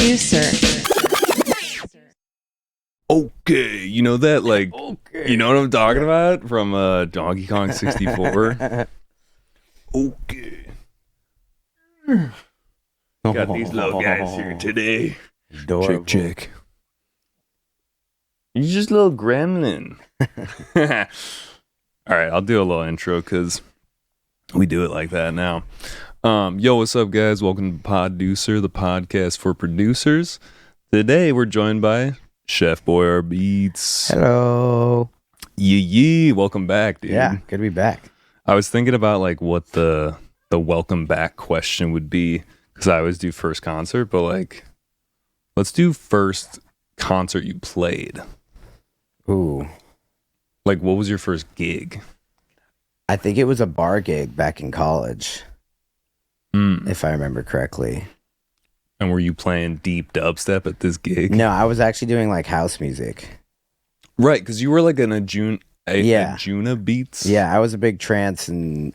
Poducer. Okay, you know that, like, Okay. you know what I'm talking about from Donkey Kong 64? Okay. Got these little guys here today. Adorable. Check. You're just a little gremlin. All right, I'll do a little intro because we do it like that now. Yo, what's up, guys? Welcome to Poducer, the podcast for producers. Today, we're joined by Chef Boyarbeatz. Hello. Yeah. Welcome back, dude. Yeah, good to be back. I was thinking about like what the welcome back question would be because I always do first concert, but like, let's do first concert you played. Ooh. Like, what was your first gig? I think it was a bar gig back in college, if I remember correctly. And were you playing deep dubstep at this gig? No, I was actually doing like house music. Right, because you were like an Ajuna Beats. Yeah, I was a big trance and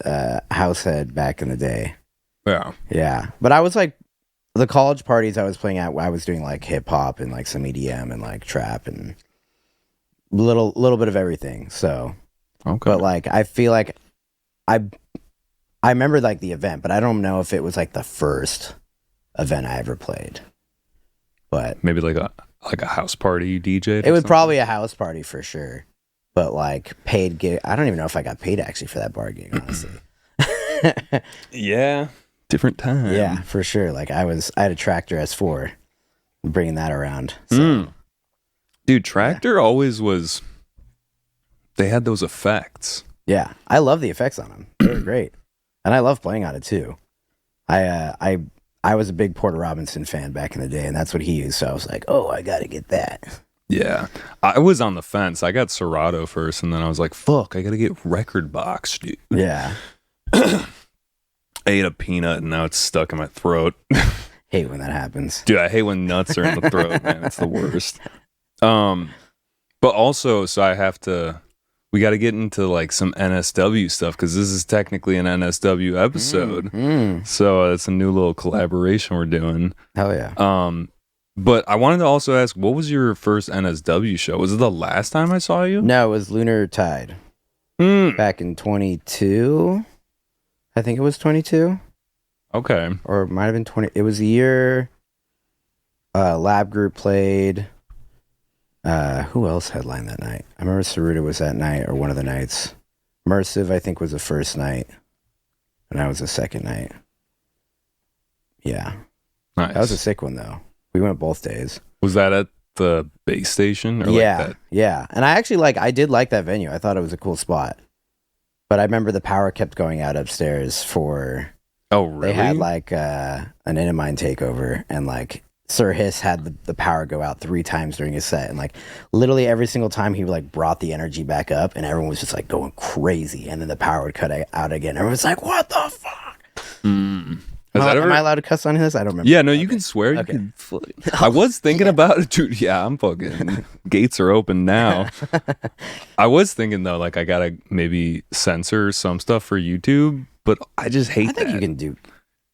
house head back in the day. Yeah. Yeah, but I was like, the college parties I was playing at, I was doing like hip hop and like some EDM and like trap and little bit of everything. So, Okay. but like I feel like I remember like the event, but I don't know if it was like the first event I ever played. But maybe like a house party DJ. it was probably a house party for sure. But like paid gig, I don't even know if I got paid actually for that bar gig, honestly. Yeah. Different time. Yeah, for sure. Like I had a Tractor S4, bringing that around. So. Dude, Tractor always was. They had those effects. Yeah, I love the effects on them. They were great, and I love playing on it too. I was a big Porter Robinson fan back in the day, and that's what he used. So I was like, oh, I gotta get that. Yeah, I was on the fence. I got Serato first, and then I was like, fuck, I gotta get Record Box, dude. Yeah, I ate a peanut, and now it's stuck in my throat. hate when that happens. Dude, I hate when nuts are in the throat, man. It's the worst. But also, so we got to get into like some NSW stuff because this is technically an NSW episode. So it's a new little collaboration we're doing. Hell yeah. But I wanted to also ask, what was your first NSW show? Was it the last time I saw you? No, it was Lunar Tide back in 22. I think it was 22. Okay. Or it might have been 20. It was a year Lab Group played. Who else headlined that night? I remember Saruta was that night or one of the nights. Immersive, I think, was the first night. And I was the second night. Yeah. Nice. That was a sick one, though. We went both days. Was that at the base station? Or Yeah. Like that? Yeah. And I did like that venue. I thought it was a cool spot. But I remember the power kept going out upstairs for... Oh, really? They had like an Inamine takeover, and like Sir Hiss had the power go out 3 times during his set, and like literally every single time he like brought the energy back up, and everyone was just like going crazy, and then the power would cut out again. Everyone was like, "What the fuck?" Am I allowed to cuss on this? I don't remember. Yeah, no, you can swear. Okay. You can I was thinking about it, dude. Yeah, I'm fucking. Gates are open now. I was thinking though, like I gotta maybe censor some stuff for YouTube, but I just hate I think that. you can do.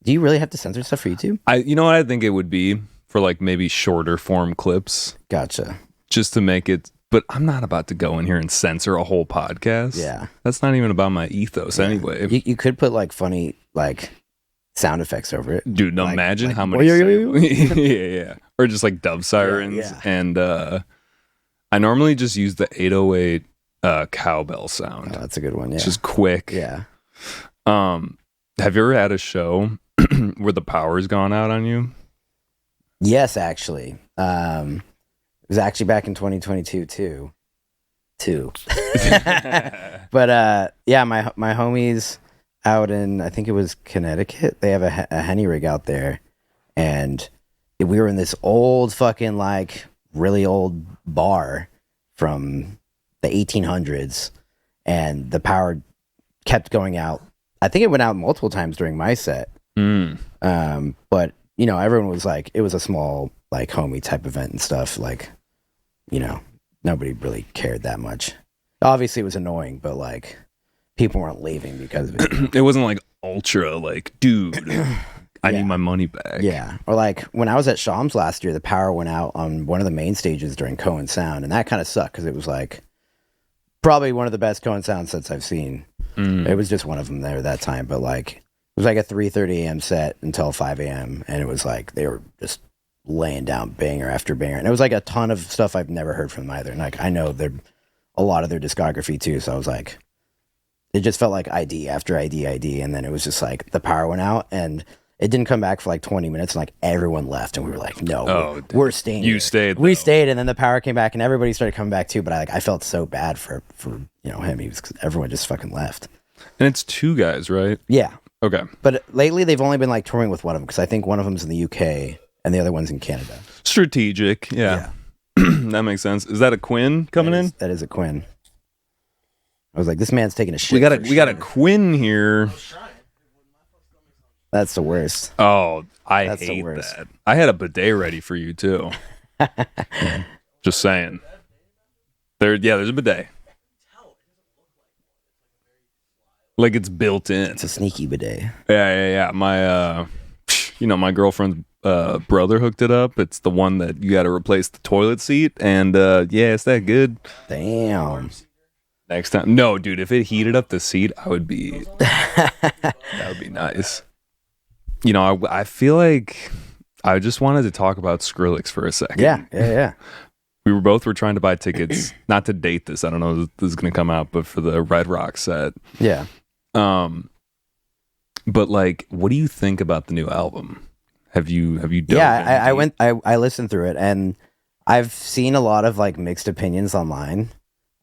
Do you really have to censor stuff for YouTube? You know what I think it would be for like maybe shorter form clips, Gotcha. just to make it. But I'm not about to go in here and censor a whole podcast. Yeah, that's not even about my ethos anyway. You could put like funny like sound effects over it. Dude, Like- imagine like, how many. Yeah. Or just like dove sirens. Yeah. And I normally just use the 808 cowbell sound. Oh, that's a good one. Yeah. It's just quick. Yeah. Have you ever had a show where the power's gone out on you? Yes, actually. It was actually back in 2022 too. But yeah, my homies out in, I think it was Connecticut, they have a Henny rig out there, and we were in this old fucking like really old bar from the 1800s, and the power kept going out. I think it went out multiple times during my set. But you know, everyone was like, it was a small like homie type event and stuff. Like, you know, nobody really cared that much. Obviously, it was annoying, but like, people weren't leaving because of it. It wasn't like ultra like, dude, I need my money back. Yeah. Or like when I was at Shams last year, the power went out on one of the main stages during Cohen Sound, and that kind of sucked because it was like probably one of the best Cohen Sound sets I've seen. It was just one of them there that time, but like it was like a 3:30 a.m. set until 5 a.m. and it was like they were just laying down banger after banger, and it was like a ton of stuff I've never heard from them either. And like I know they're a lot of their discography too, so I was like, it just felt like ID after ID, and then it was just like the power went out and it didn't come back for like 20 minutes, and like everyone left, and we were like, no, we're staying. You here. stayed. We stayed, and then the power came back, and everybody started coming back too. But I felt so bad for him. He was, cause everyone just fucking left. And it's 2 guys, right? Yeah. Okay. But lately they've only been like touring with one of them because I think one of them's in the UK and the other one's in Canada. Strategic. Yeah. That makes sense. Is that a Quinn coming in? That is a Quinn. I was like, this man's taking a shit. We got a Quinn here. That's the worst. Oh, That's hate the worst. that. I had a bidet ready for you too. Just saying. There's a bidet. Like it's built in. It's a sneaky bidet. Yeah. My my girlfriend's brother hooked it up. It's the one that you got to replace the toilet seat, and it's that good. Damn. Next time, no, dude. If it heated up the seat, I would be. That would be nice. I feel like I just wanted to talk about Skrillex for a second. Yeah. We were trying to buy tickets, not to date this. I don't know if this is going to come out, but for the Red Rock set. Yeah. But like, what do you think about the new album? Have you dove in? I listened through it, and I've seen a lot of like mixed opinions online.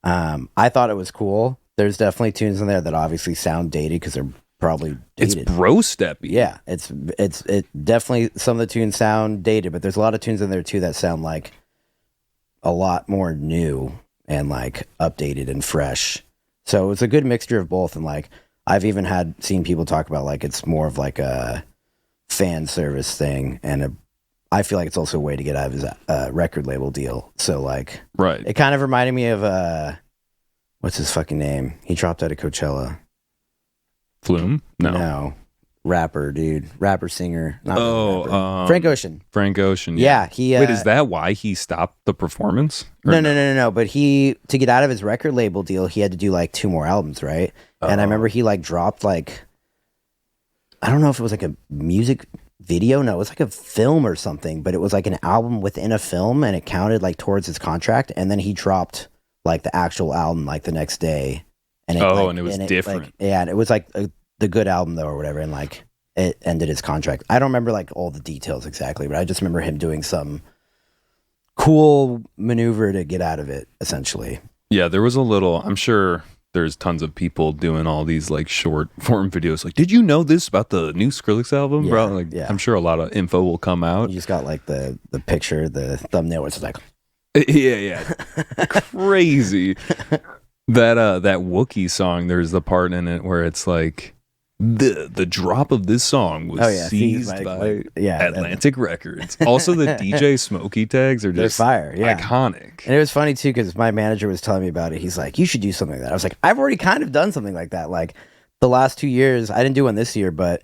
I thought it was cool. There's definitely tunes in there that obviously sound dated because they're probably dated. It's bro steppy. Yeah, it definitely, some of the tunes sound dated, but there's a lot of tunes in there too that sound like a lot more new and like updated and fresh. So it's a good mixture of both. And like I've even seen people talk about like it's more of like a fan service thing, and I feel like it's also a way to get out of his record label deal. So like, right, it kind of reminded me of what's his fucking name? He dropped out of Coachella. Flume? No. Rapper, singer. Frank Ocean. Frank Ocean. Yeah. He. Wait, is that why he stopped the performance? No. But to get out of his record label deal, he had to do like 2 more albums, right? And I remember he like dropped like, I don't know if it was like a music video. No, it was like a film or something, but it was like an album within a film, and it counted like towards his contract. And then he dropped like the actual album like the next day. And it was different. And it was like the good album though, or whatever. And like it ended his contract. I don't remember like all the details exactly, but I just remember him doing some cool maneuver to get out of it, essentially. Yeah, there was I'm sure there's tons of people doing all these like short form videos. Like, did you know this about the new Skrillex album, bro? Like, I'm sure a lot of info will come out. You just got like the picture, the thumbnail, which is like, yeah, crazy. That Wookiee song, there's the part in it where it's like the drop of this song was seized by Atlantic Records. Also, the DJ Smokey tags are just fire, iconic. And it was funny too because my manager was telling me about it. He's like, "You should do something like that." I was like, "I've already kind of done something like that." Like the last 2 years, I didn't do one this year, but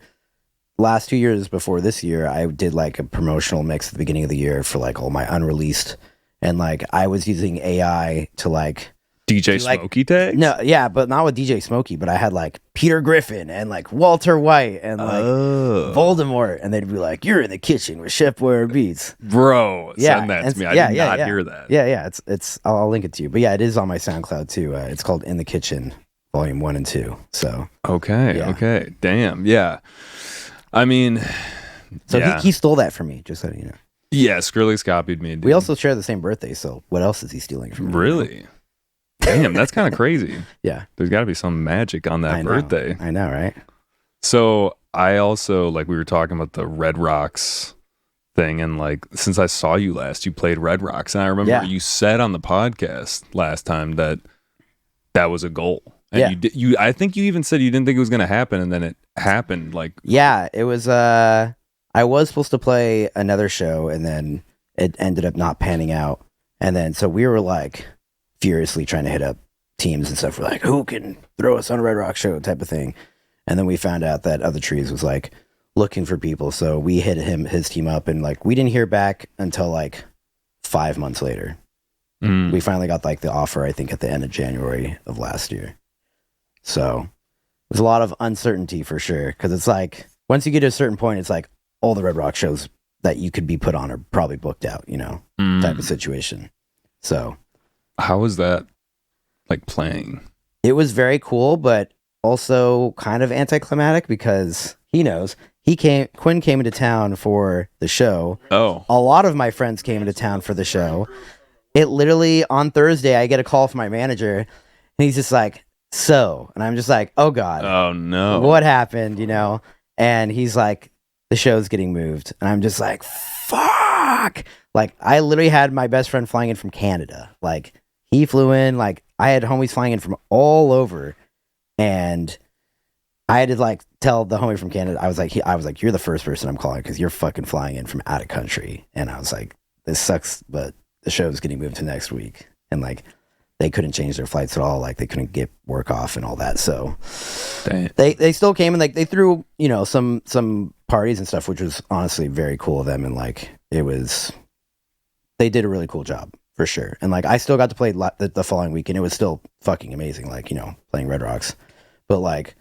last 2 years before this year, I did like a promotional mix at the beginning of the year for like all my unreleased, and like I was using AI to like. DJ Smokey tags? No, yeah, but not with DJ Smokey, but I had like Peter Griffin and like Walter White and like Voldemort, and they'd be like, "You're in the kitchen with Chef Boyarbeatz." Bro, send that to me. I did not hear that. Yeah, it's I'll link it to you. But yeah, it is on my SoundCloud too. It's called In the Kitchen, Volume 1 and 2. So okay. Damn. Yeah. I mean, so he stole that from me, just so you know. Yeah, Skrillex copied me. Dude. We also share the same birthday, so what else is he stealing from me? Really? Damn, that's kind of crazy. Yeah. There's got to be some magic on that birthday. I know, right? So I also, like, we were talking about the Red Rocks thing, and like, since I saw you last, you played Red Rocks, and I remember you said on the podcast last time that was a goal. And you I think you even said you didn't think it was going to happen, and then it happened. Like, yeah, it was, I was supposed to play another show, and then it ended up not panning out. And then, so we were like, furiously trying to hit up teams and stuff. We're like, who can throw us on a Red Rock show type of thing. And then we found out that Other Trees was like, looking for people. So we hit his team up, and like we didn't hear back until like 5 months later. We finally got like the offer, I think, at the end of January of last year. So there's a lot of uncertainty for sure, because it's like once you get to a certain point, it's like all the Red Rock shows that you could be put on are probably booked out, you know, type of situation. So how was that like playing? It was very cool, but also kind of anticlimactic, because he knows Quinn came into town for the show. Oh, a lot of my friends came into town for the show. It literally, on Thursday, I get a call from my manager, and he's just like, so, and I'm just like, oh God. Oh no. What happened, you know? And he's like, the show's getting moved. And I'm just like, fuck. Like, I literally had my best friend flying in from Canada. Like, he flew in, like, I had homies flying in from all over. And I had to, like, tell the homie from Canada, I was like, you're the first person I'm calling, because you're fucking flying in from out of country. And I was like, this sucks, but the show's getting moved to next week. And like, they couldn't change their flights at all. Like, they couldn't get work off and all that. So they still came, and like they threw, you know, some parties and stuff, which was honestly very cool of them. And like, they did a really cool job for sure. And like, I still got to play the following week, and it was still fucking amazing. Like, you know, playing Red Rocks, but like,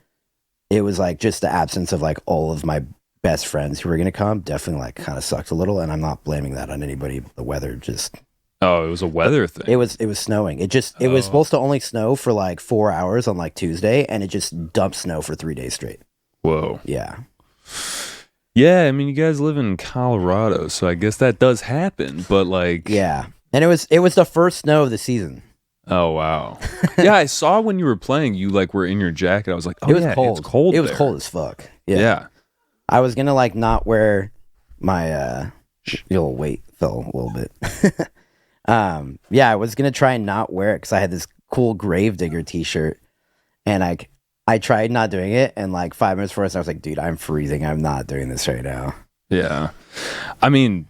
it was like just the absence of like all of my best friends who were going to come definitely like kind of sucked a little. And I'm not blaming that on anybody. The weather just, oh, it was a weather thing. It was snowing. It was supposed to only snow for like 4 hours on like Tuesday, and it just dumped snow for 3 days straight. Whoa. Yeah. Yeah, I mean, you guys live in Colorado, so I guess that does happen, but like, yeah. And it was the first snow of the season. Oh wow. Yeah, I saw when you were playing, you like were in your jacket. I was like, oh, it was yeah, cold. It's cold. It was cold as fuck. Yeah. I was gonna like not wear my you'll wait fell a little bit. Yeah, I was gonna try and not wear it because I had this cool Gravedigger t-shirt, and I tried not doing it, and like 5 minutes before, I was like, dude, I'm freezing. I'm not doing this right now. Yeah. I mean,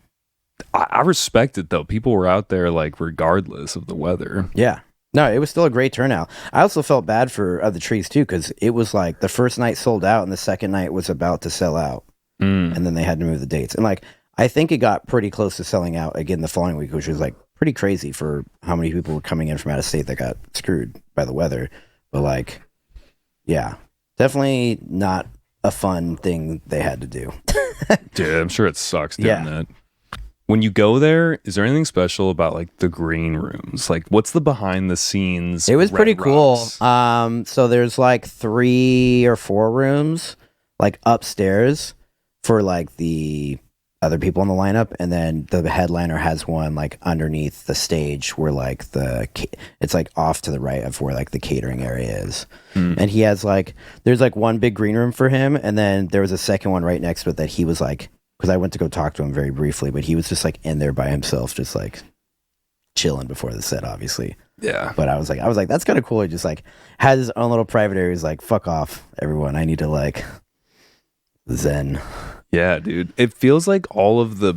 I respect it though. People were out there like regardless of the weather. Yeah. No, it was still a great turnout. I also felt bad for other trees too, because it was like the first night sold out and the second night was about to sell out. And then they had to move the dates. And like, I think it got pretty close to selling out again the following week, which was like pretty crazy for how many people were coming in from out of state that got screwed by the weather. But like, yeah, definitely not a fun thing they had to do. Dude, I'm sure it sucks doing that. When you go there, is there anything special about like the green rooms? Like, what's the behind the scenes? It was pretty cool. Rocks? So there's like 3 or 4 rooms like upstairs for like the other people in the lineup, and then the headliner has one like underneath the stage where like it's like off to the right of where like the catering area is. And he has like, there's like one big green room for him, and then there was a second one right next to it that he was like, because I went to go talk to him very briefly, but he was just like in there by himself, just like chilling before the set, obviously. Yeah. But I was like, that's kind of cool. He just like had his own little private area. He's like, fuck off, everyone. I need to like zen. Yeah, dude. It feels like all of the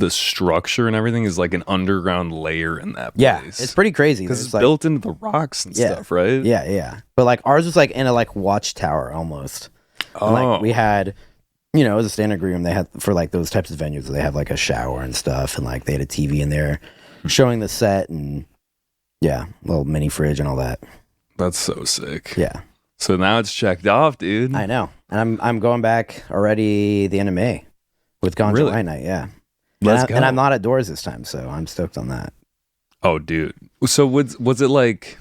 structure and everything is like an underground layer in that place. Yeah, it's pretty crazy. Because it's like, built into the rocks and stuff, right? Yeah, yeah. But like ours was like in a like watchtower almost. And, like we had, you know, it was a standard room they had for like those types of venues. They have like a shower and stuff, and like they had a TV in there showing the set, and yeah, little mini fridge and all that. That's so sick. Yeah. So now it's checked off, dude. I know, and I'm going back already the end of May with Gone July Night. Yeah. Let's go. And I'm not at Doors this time, so I'm stoked on that. Oh, dude. So was it like?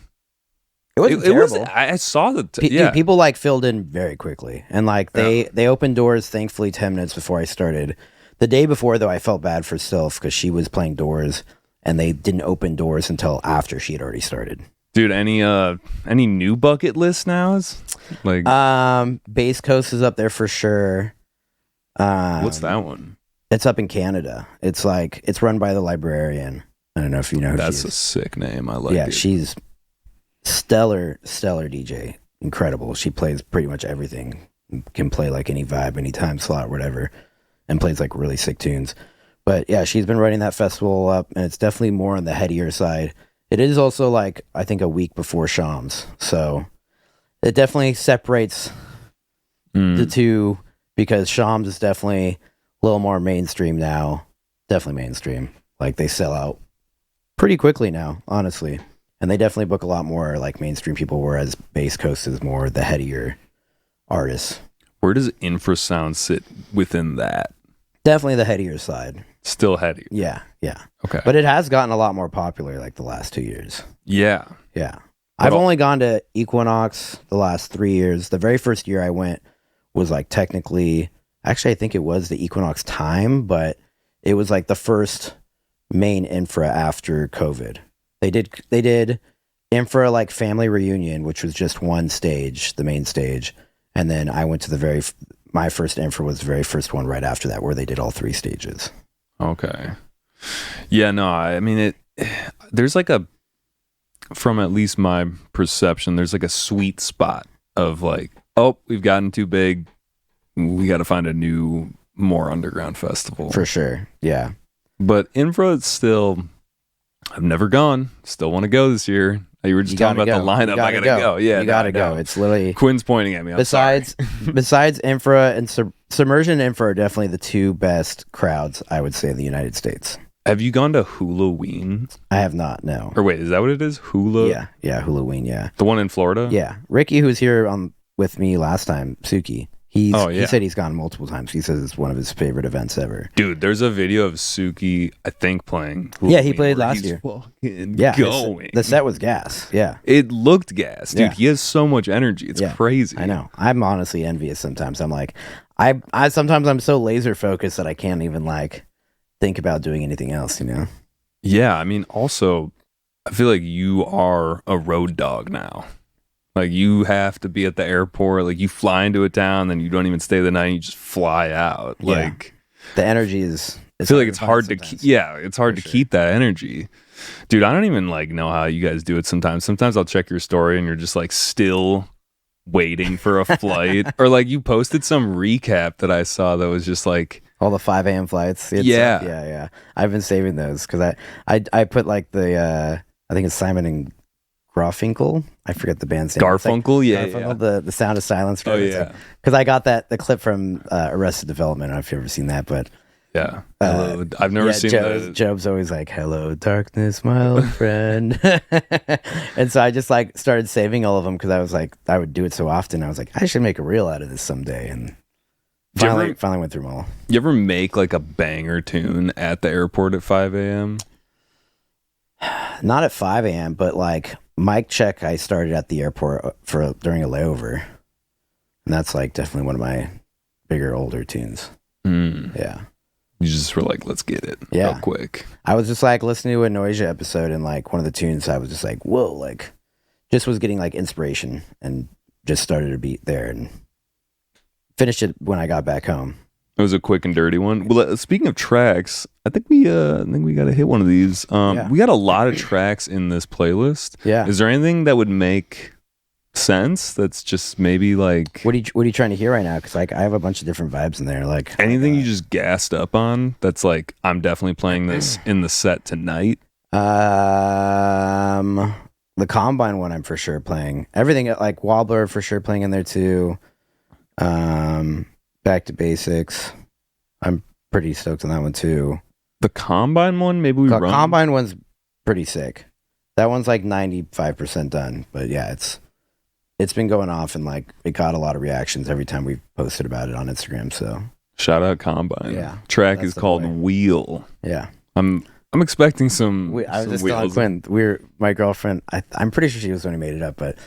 It wasn't terrible. I saw the. Dude, people like filled in very quickly, and like they opened doors thankfully 10 minutes before I started. The day before though, I felt bad for Sylph because she was playing Doors, and they didn't open Doors until after she had already started. Dude, any new bucket list nows? Like, Base Coast is up there for sure. What's that one? It's up in Canada. It's like it's run by the librarian. I don't know if you know who That's she is. a sick name. I like it. Yeah, she's stellar DJ. Incredible. She plays pretty much everything. Can play like any vibe, any time slot, whatever, and plays like really sick tunes. But yeah, she's been running that festival up, and it's definitely more on the headier side. It is also like, I think, a week before Shams. So it definitely separates the two because Shams is definitely a little more mainstream now. Definitely mainstream. Like they sell out pretty quickly now, honestly. And they definitely book a lot more like mainstream people, whereas Bass Coast is more the headier artists. Where does infrasound sit within that? Definitely the headier side. Still heady. Yeah, yeah. Okay. But it has gotten a lot more popular like the last 2 years. Yeah. Yeah. But I've only gone to Equinox the last 3 years. The very first year I went was like technically, actually I think it was the Equinox time, but it was like the first main infra after COVID. They did infra like family reunion, which was just one stage, the main stage. And then I went to my first infra was the very first one right after that, where they did all 3 stages. Okay. Yeah, no, I mean, there's like from at least my perception, there's like a sweet spot of like, oh, we've gotten too big. We got to find a new, more underground festival. For sure. Yeah. But infra, it's still, I've never gone. Still want to go this year. You were just talking about the lineup. I gotta go. Yeah, you gotta go. It's literally Quinn's pointing at me. Besides infra and submersion, infra are definitely the 2 best crowds I would say in the United States. Have you gone to Halloween? I have not. No. Or wait, is that what it is? Hula? Yeah, Halloween. Yeah, the one in Florida. Yeah, Ricky, who was here with me last time, Suki. He said he's gone multiple times. He says it's one of his favorite events ever. Dude, there's a video of Suki, I think, playing. Yeah, he played last year. Yeah, going. The set was gas. Yeah, it looked gas, dude. Yeah. He has so much energy. It's crazy. I know. I'm honestly envious sometimes. I'm like, I sometimes I'm so laser focused that I can't even like think about doing anything else. You know? Yeah, I mean, also, I feel like you are a road dog now. Like you have to be at the airport. Like you fly into a town, then you don't even stay the night. You just fly out. Like the energy is. I feel like it's hard to keep. Yeah, it's hard to keep that energy, dude. I don't even like know how you guys do it. Sometimes I'll check your story and you're just like still waiting for a flight, or like you posted some recap that I saw that was just like all the 5 a.m. flights. Yeah. I've been saving those because I put like the I think it's Simon and Garfunkel. I forget the band's name. Garfunkel, like, Garfunkel, the Sound of Silence. Oh yeah, because I got the clip from Arrested Development. I don't know if you've ever seen that, but yeah, I've never seen that. Job's always like, "Hello, darkness, my old friend," and so I just like started saving all of them because I was like, I would do it so often. I was like, I should make a reel out of this someday, and finally went through them all. You ever make like a banger tune at the airport at 5 a.m.? Not at 5 a.m., but like mic check, I started at the airport during a layover, and that's like definitely one of my bigger, older tunes. Yeah, you just were like, let's get it real quick. I was just like listening to a Noisia episode, and like one of the tunes, I was just like, whoa, like just was getting like inspiration, and just started a beat there, and finished it when I got back home. It was a quick and dirty one. Well, speaking of tracks, I think we got to hit one of these. We got a lot of tracks in this playlist. Yeah. Is there anything that would make sense? That's just maybe like. What are you trying to hear right now? Because like I have a bunch of different vibes in there. Like anything you just gassed up on. That's like I'm definitely playing this in the set tonight. The Combine one I'm for sure playing. Everything like Wobbler for sure playing in there too. Back to Basics. I'm pretty stoked on that one too. The Combine one, maybe we run. Combine one's pretty sick. That one's like 95% done. But yeah, it's been going off, and like it got a lot of reactions every time we posted about it on Instagram. So shout out Combine. Yeah, track is called Wheel. Yeah, I'm expecting some. I was just telling Quinn, my girlfriend. I'm pretty sure she was the one who made it up, but.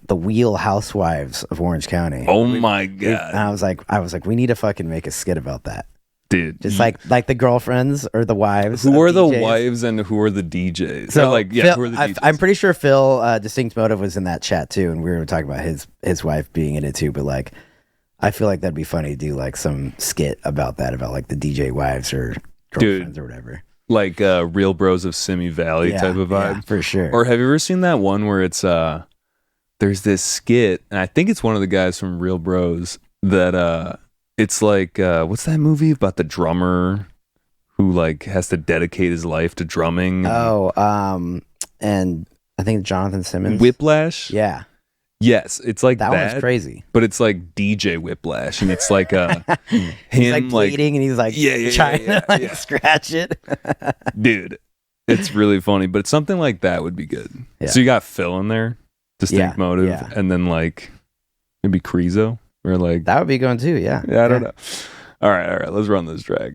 The Wheel Housewives of Orange County. Oh my god! And I was like, we need to fucking make a skit about that, dude. Just like the girlfriends or the wives. Who are DJs. the wives and who are the DJs? So like, yeah, Phil, who are the DJs? I'm pretty sure Phil Distinct Motive was in that chat too, and we were talking about his wife being in it too. But like, I feel like that'd be funny to do like some skit about that, about like the DJ wives or girlfriends or whatever. Like Real Bros of Simi Valley type of vibe, for sure. Or have you ever seen that one where it's there's this skit, and I think it's one of the guys from Real Bros that it's like what's that movie about the drummer who like has to dedicate his life to drumming? And I think Jonathan Simmons. Whiplash. Yeah. Yes, it's like That one's crazy. but it's like DJ Whiplash, and it's like He's like him bleeding, and he's like trying to scratch it. Dude, it's really funny, but something like that would be good. Yeah. So you got Phil in there, Distinct Motive, and then like maybe Creezo, or like that would be going too. Yeah, I don't know. All right, let's run this track.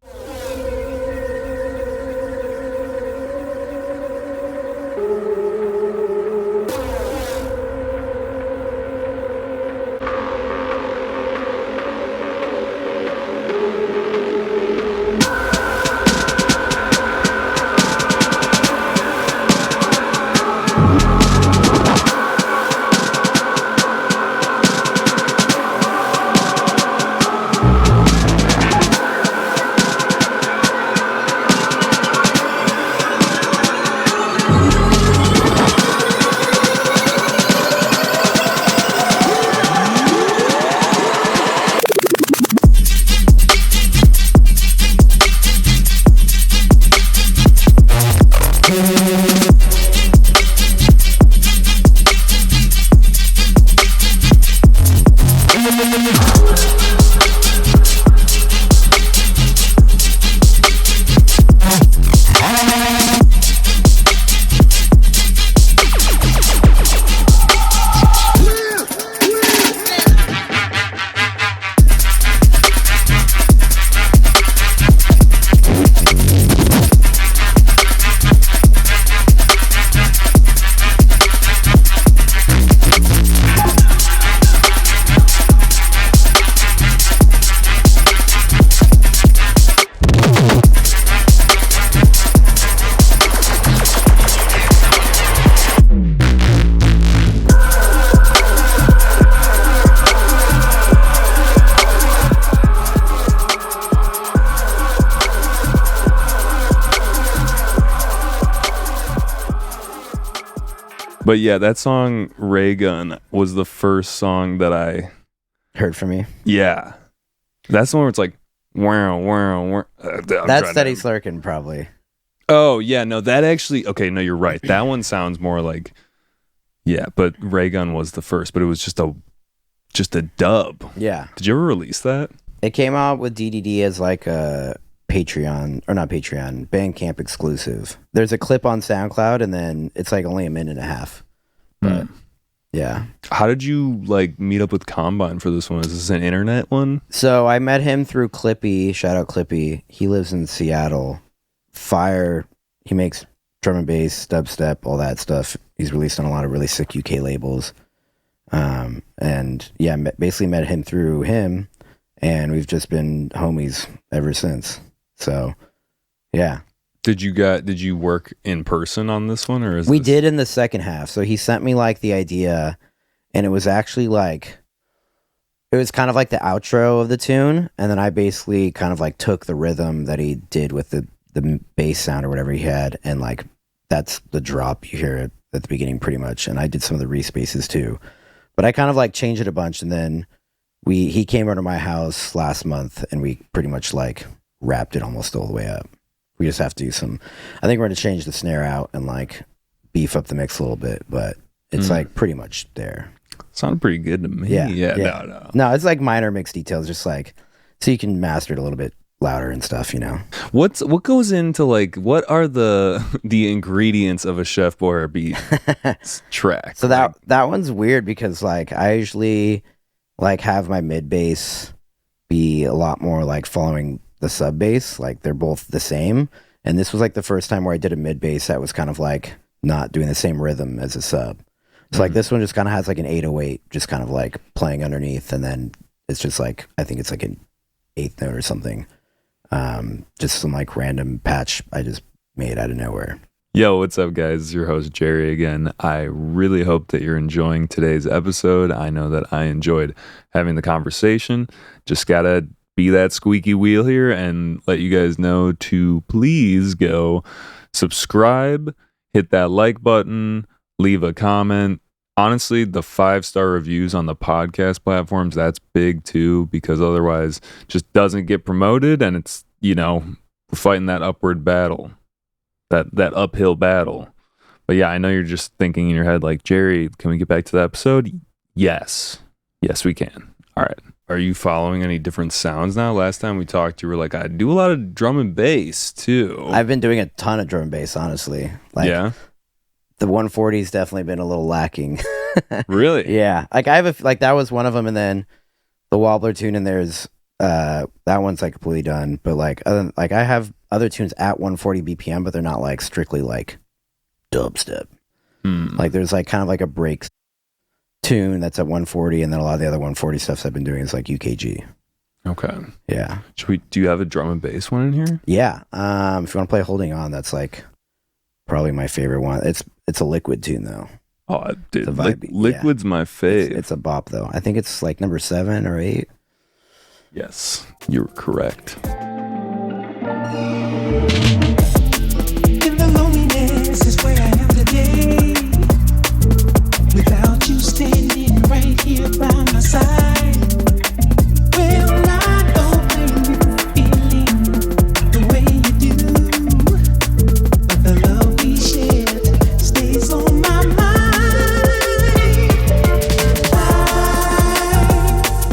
But yeah, that song Ray Gun was the first song that I heard from you. Yeah. That's the one where it's like wow. That's Steady Slurkin probably. Oh yeah, no, that actually no, you're right. That one sounds more like but Ray Gun was the first, but it was just a dub. Yeah. Did you ever release that? It came out with DDD as like a Patreon, or not Patreon, Bandcamp exclusive. There's a clip on SoundCloud, and then it's like only a minute and a half. But yeah. How did you like meet up with Combine for this one? Is this an internet one? So I met him through Clippy. Shout out Clippy. He lives in Seattle. Fire. He makes drum and bass, dubstep, all that stuff. He's released on a lot of really sick UK labels. And yeah, basically met him through him, and we've just been homies ever since. So, yeah. Did you work in person on this one, or is we did in the second half? So he sent me like the idea, and it was actually like, it was kind of like the outro of the tune, and then I basically kind of like took the rhythm that he did with the bass sound or whatever he had, and like that's the drop you hear at the beginning pretty much. And I did some of the respaces too, but I kind of like changed it a bunch, and then he came over to my house last month, and we pretty much like wrapped it almost all the way up. We just have to do I think we're going to change the snare out and like beef up the mix a little bit, but it's like pretty much there. Sounded pretty good to me. Yeah. No, it's like minor mix details, just like, so you can master it a little bit louder and stuff, you know. What goes into like, what are the ingredients of a Chef Boyarbeatz track? So that one's weird because like I usually like have my mid bass be a lot more like following the sub bass, like they're both the same. And this was like the first time where I did a mid bass that was kind of like not doing the same rhythm as a sub. So like this one just kind of has like an 808 just kind of like playing underneath, and then it's just like, I think it's like an eighth note or something. Just some like random patch I just made out of nowhere. Yo, what's up, guys? It's your host, Jerry, again. I really hope that you're enjoying today's episode. I know that I enjoyed having the conversation. Just gotta be that squeaky wheel here and let you guys know to please go subscribe, hit that like button, leave a comment. Honestly, the 5-star reviews on the podcast platforms, that's big too, because otherwise just doesn't get promoted, and it's, you know, we're fighting that upward battle. That uphill battle. But yeah, I know you're just thinking in your head like, Jerry, can we get back to the episode? Yes, we can. All right. Are you following any different sounds now? Last time we talked, you were like, I do a lot of drum and bass too. I've been doing a ton of drum and bass, honestly. Like, yeah. The 140's definitely been a little lacking. Really? Yeah. Like I have that was one of them, and then the wobbler tune, and there's that one's like completely done. But like I have other tunes at 140 BPM, but they're not like strictly like dubstep. Like there's like kind of like a break tune that's at 140, and then a lot of the other 140 stuff I've been doing is like UKG. Okay. Yeah. Do you have a drum and bass one in here? Yeah. If you want to play Holding On, that's like probably my favorite one. It's a Liquid tune though. Oh, dude, Liquid's my fave. It's a bop though. I think it's like number 7 or 8. Yes, you're correct. In the loneliness is where I am today. Without you standing right here by my side. Well, I don't blame you feeling the way you do. But the love we shared stays on my mind. I'm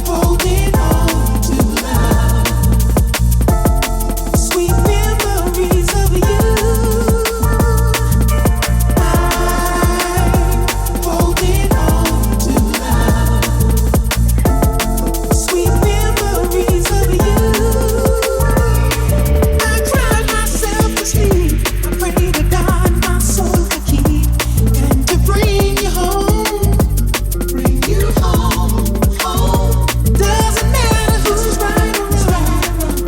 holding on to love. Sweet memories of you. I'm holding on to love. Sweet memories of you. I cried myself to sleep. I pray to God my soul to keep and to bring you home. Bring you home, home. Doesn't matter who's right or who's wrong,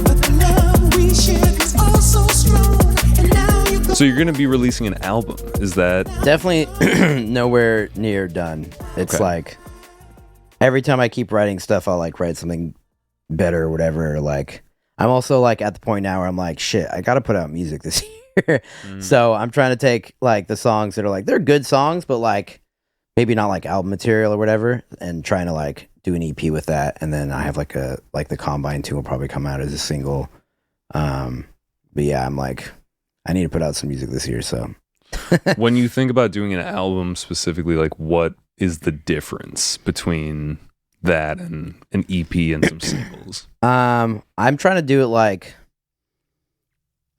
but the love we shared was all so strong. And now you go. So you're gonna be releasing an album? Is that Definitely nowhere near done. It's Okay. like every time I keep writing stuff, I'll like write something better or whatever. Like I'm also like at the point now where I'm like, shit, I gotta put out music this year. So I'm trying to take like the songs that are like they're good songs, but like maybe not like album material or whatever, and trying to like do an EP with that. And then I have like the Combine 2 will probably come out as a single. But yeah, I'm like, I need to put out some music this year. So when you think about doing an album specifically, like what is the difference between that and an EP and some singles? I'm trying to do it like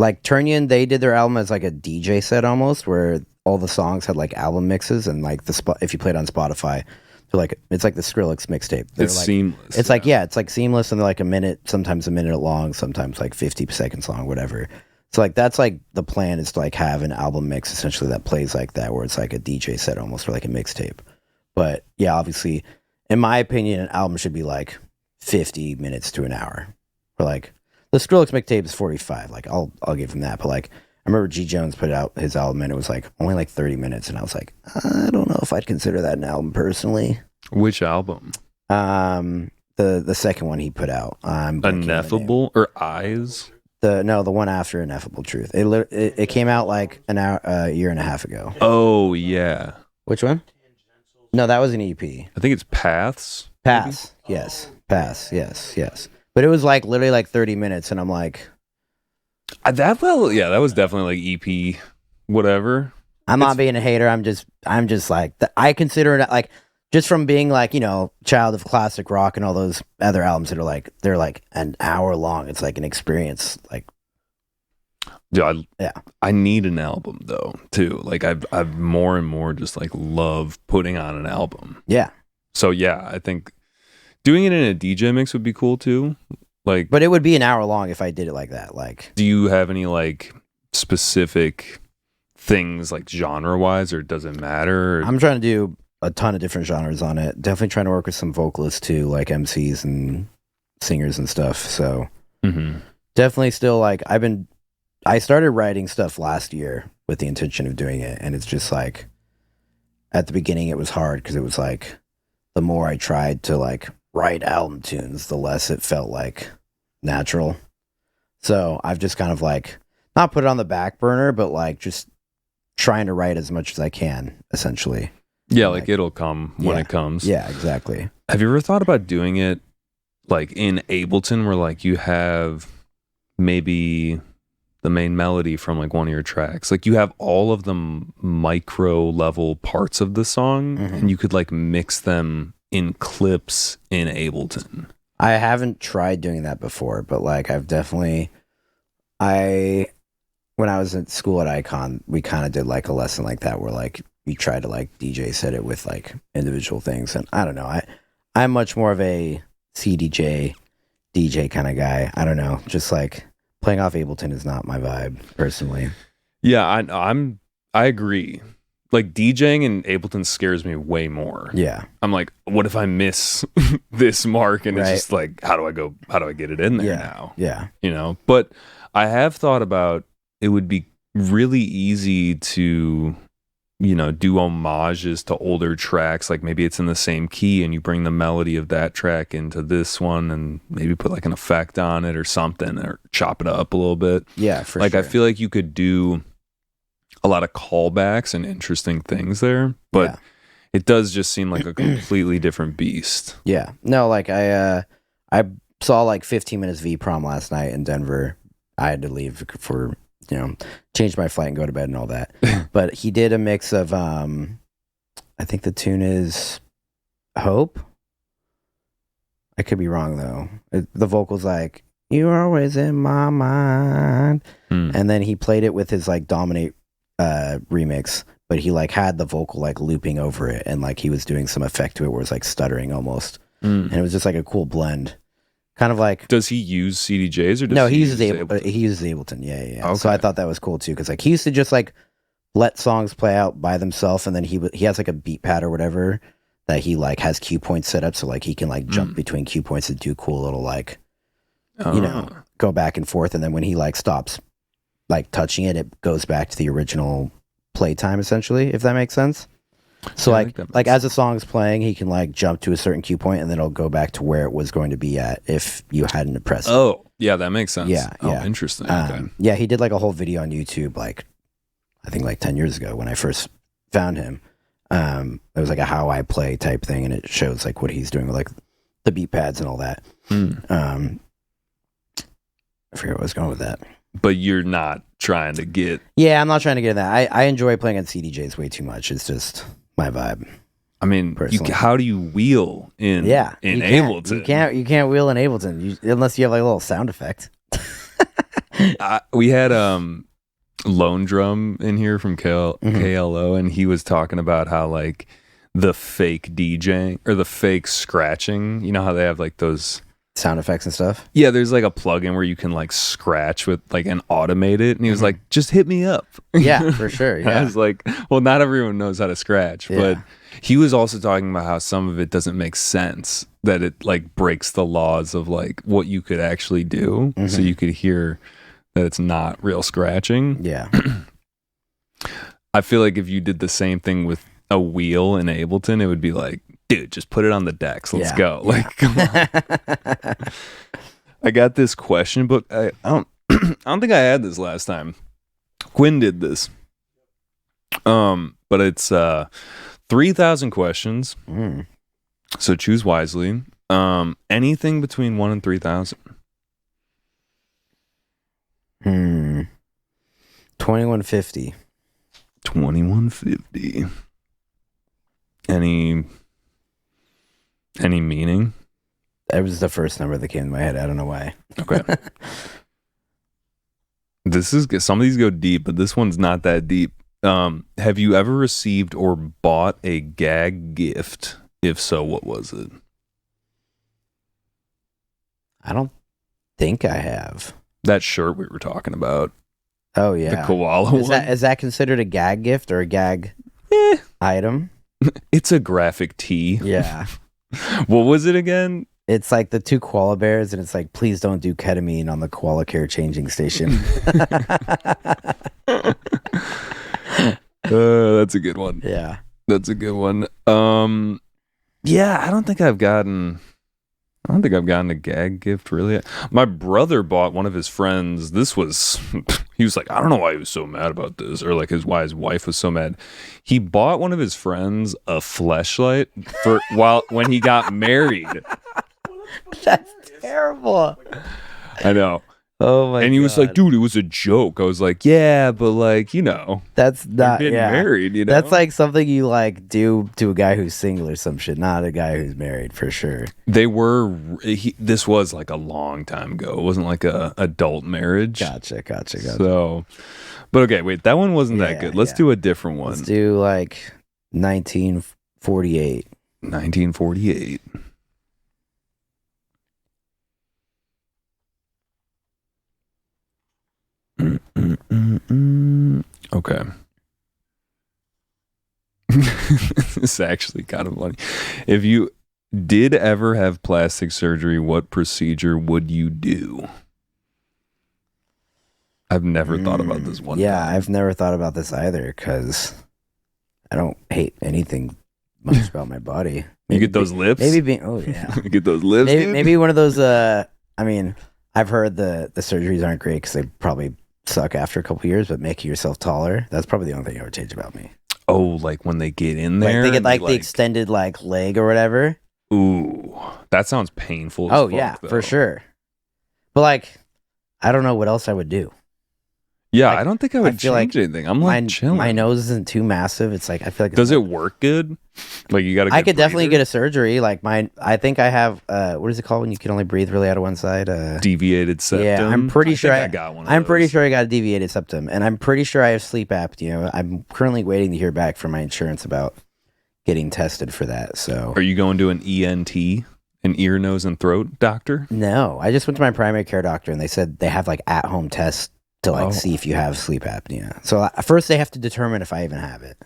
Turnian. They did their album as like a DJ set almost, where all the songs had like album mixes, and like if you played on Spotify, they're like it's like the Skrillex mixtape. They're It's like, seamless. It's like it's like seamless, and they're like a minute, sometimes a minute long, sometimes like 50 seconds long, whatever. So like that's like the plan is to like have an album mix essentially that plays like that, where it's like a DJ set almost, or like a mixtape. But yeah, obviously, in my opinion, an album should be like 50 minutes to an hour. Or like the Skrillex mixtape is 45. Like I'll give him that. But like I remember G Jones put out his album and it was like only like 30 minutes, and I was like, I don't know if I'd consider that an album personally. Which album? The second one he put out. Ineffable or Eyes? The one after Ineffable Truth. It came out like a year and a half ago. Oh yeah. Which one? No, that was an EP. I think it's Paths. Pass. Yes. Pass. Yes. But it was like literally like 30 minutes, and I'm like, That was definitely like EP whatever. I'm not being a hater. I'm just like I consider it like just from being like, child of classic rock and all those other albums that are like they're like an hour long. It's like an experience. Like, Dude, yeah. I need an album though too. Like I've more and more just like love putting on an album. Yeah. So yeah, I think doing it in a DJ mix would be cool too. Like, But it would be an hour long if I did it like that. Like, do you have any like specific things like genre wise, or does it matter? I'm trying to do a ton of different genres on it. Definitely trying to work with some vocalists too, like MCs and singers and stuff. So definitely still like I started writing stuff last year with the intention of doing it, and it's just like at the beginning it was hard because it was like the more I tried to like write album tunes, the less it felt like natural. So I've just kind of like not put it on the back burner, but like just trying to write as much as I can, essentially. Yeah, like it'll come when it comes. Yeah, exactly. Have you ever thought about doing it like in Ableton, where like you have maybe the main melody from like one of your tracks, like you have all of the micro level parts of the song, and you could like mix them in clips in Ableton. I haven't tried doing that before, but like I've definitely, when I was at school at Icon, we kind of did like a lesson like that where like you try to like DJ set it with like individual things. And I don't know, I'm much more of a CDJ DJ kind of guy. I don't know, just like playing off Ableton is not my vibe personally. Yeah, I agree. Like DJing in Ableton scares me way more. Yeah. I'm like, what if I miss this mark? And Right. it's just like, how do I get it in there now? Yeah. You know, but I have thought about it would be really easy to, you know, do homages to older tracks. Like maybe it's in the same key and you bring the melody of that track into this one and maybe put like an effect on it or something or chop it up a little bit. Yeah, for like sure. I feel like you could do a lot of callbacks and interesting things there, but it does just seem like a completely different beast. Yeah. No, like I saw like 15 minutes V prom last night in Denver. I had to leave for, you know, change my flight and go to bed and all that. But he did a mix of I think the tune is Hope. I could be wrong though. The vocal's like, "You're always in my mind." And then he played it with his like Dominate remix, but he like had the vocal like looping over it and like he was doing some effect to it where it was like stuttering almost. And it was just like a cool blend. Kind of like, does he use CDJs or does no, he uses Ableton? He uses Ableton. Yeah. Okay. So I thought that was cool too, because like he used to just like let songs play out by themselves, and then he has like a beat pad or whatever that he like has cue points set up, so like he can like jump between cue points and do cool little like you know, go back and forth, and then when he like stops like touching it, it goes back to the original playtime essentially, if that makes sense. So Yeah, like as a song's playing, he can like jump to a certain cue point and then it'll go back to where it was going to be at if you hadn't pressed it. Oh, yeah, that makes sense. Yeah, Oh, yeah. interesting. Okay. Yeah, he did like a whole video on YouTube like I think like 10 years ago when I first found him. It was like a how I play type thing, and it shows like what he's doing with like the beat pads and all that. I forget where I was going with that. But you're not trying to get... Yeah, I'm not trying to get in that. I enjoy playing on CDJs way too much. It's just my vibe. I mean, how do you wheel in Ableton? You can't wheel in Ableton unless you have like a little sound effect. We had Lone Drum in here from KLO, and he was talking about how like the fake DJing or the fake scratching, you know how they have like those sound effects and stuff. Yeah, there's like a plugin where you can like scratch with like and automate it, and he was like, just hit me up. Yeah, for sure. Yeah. I was like, well, not everyone knows how to scratch, but he was also talking about how some of it doesn't make sense, that it like breaks the laws of like what you could actually do. So you could hear that it's not real scratching. Yeah. I feel like if you did the same thing with a wheel in Ableton, it would be like, dude, just put it on the decks. Let's go. Like, come on. I got this question book. I don't think I had this last time. Quinn did this. But it's 3,000 questions. So choose wisely. Anything between 1 and 3,000. 2150. 2150. Any meaning? That was the first number that came to my head. I don't know why. Okay. Some of these go deep, but this one's not that deep. Have you ever received or bought a gag gift? If so, what was it? I don't think I have. That shirt we were talking about. Oh yeah, the koala one. Is that considered a gag gift or a gag item? It's a graphic tee. Yeah. What was it again? It's like the 2 koala bears, and it's like, please don't do ketamine on the koala care changing station. That's a good one. Yeah. That's a good one. Yeah, I don't think I've gotten a gag gift really. My brother bought one of his friends. He was like, I don't know why he was so mad about this, or like why his wife was so mad. He bought one of his friends a fleshlight when he got married. That's terrible. I know. Oh my god. And he was like, dude, it was a joke. I was like, yeah, but like, that's they're not getting married, That's like something you like do to a guy who's single or some shit, not a guy who's married for sure. They were, this was like a long time ago. It wasn't like a adult marriage. Gotcha. So, but okay, wait, that one wasn't that good. Let's do a different one. Let's do like 1948. 1948. Okay. This is actually kind of funny. If you did ever have plastic surgery, what procedure would you do? I've never thought about this one. Yeah, time. I've never thought about this either because I don't hate anything much about my body. You get those lips? Maybe being, oh yeah. You get those lips? Maybe one of those, I mean, I've heard the surgeries aren't great because they probably suck after a couple years, but making yourself taller, that's probably the only thing I would change about me. Oh, like when they get in there? Like they get like the extended like leg or whatever. Ooh, that sounds painful. Oh yeah, for sure. But like, I don't know what else I would do. Yeah, like, I don't think I would feel change anything. I'm like chilling. My nose isn't too massive. It's like I feel like. Does it work good? Like you got to. I could definitely get a surgery. Like mine, I think I have. What is it called when you can only breathe really out of one side? Deviated septum. Yeah, I'm pretty sure I got one. I'm pretty sure I got a deviated septum, and I'm pretty sure I have sleep apnea. I'm currently waiting to hear back from my insurance about getting tested for that. So, are you going to an ENT, an ear, nose, and throat doctor? No, I just went to my primary care doctor, and they said they have like at-home tests to like see if you have sleep apnea. So first they have to determine if I even have it.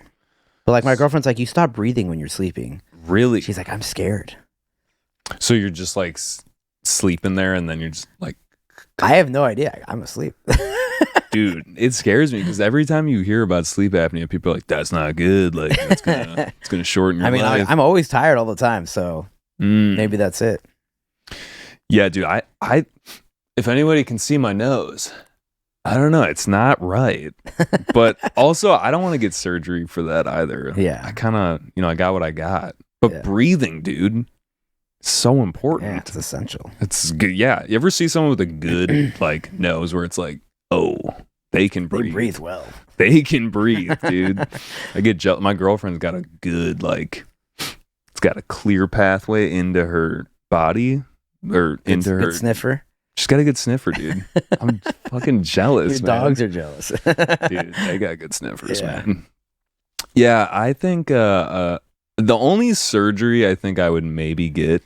But like my girlfriend's like, you stop breathing when you're sleeping. Really? She's like, I'm scared. So you're just like sleeping there, and then you're just like, I have no idea. I'm asleep. dude, it scares me because every time you hear about sleep apnea, people are like, that's not good. Like it's gonna shorten your life. I'm always tired all the time, so maybe that's it. Yeah, dude. I if anybody can see my nose, I don't know. It's not right. But also, I don't want to get surgery for that either. Yeah. I kind of, I got what I got. But breathing, dude, so important. Yeah, it's essential. It's good. Yeah. You ever see someone with a good, like, nose where it's like, oh, they can breathe. They breathe well. They can breathe, dude. I get jealous. My girlfriend's got a good, like, it's got a clear pathway into her body or into her. Good sniffer. She's got a good sniffer, dude. I'm fucking jealous, Your man. dogs are jealous. Dude, they got good sniffers, man. Yeah, I think the only surgery I think I would maybe get,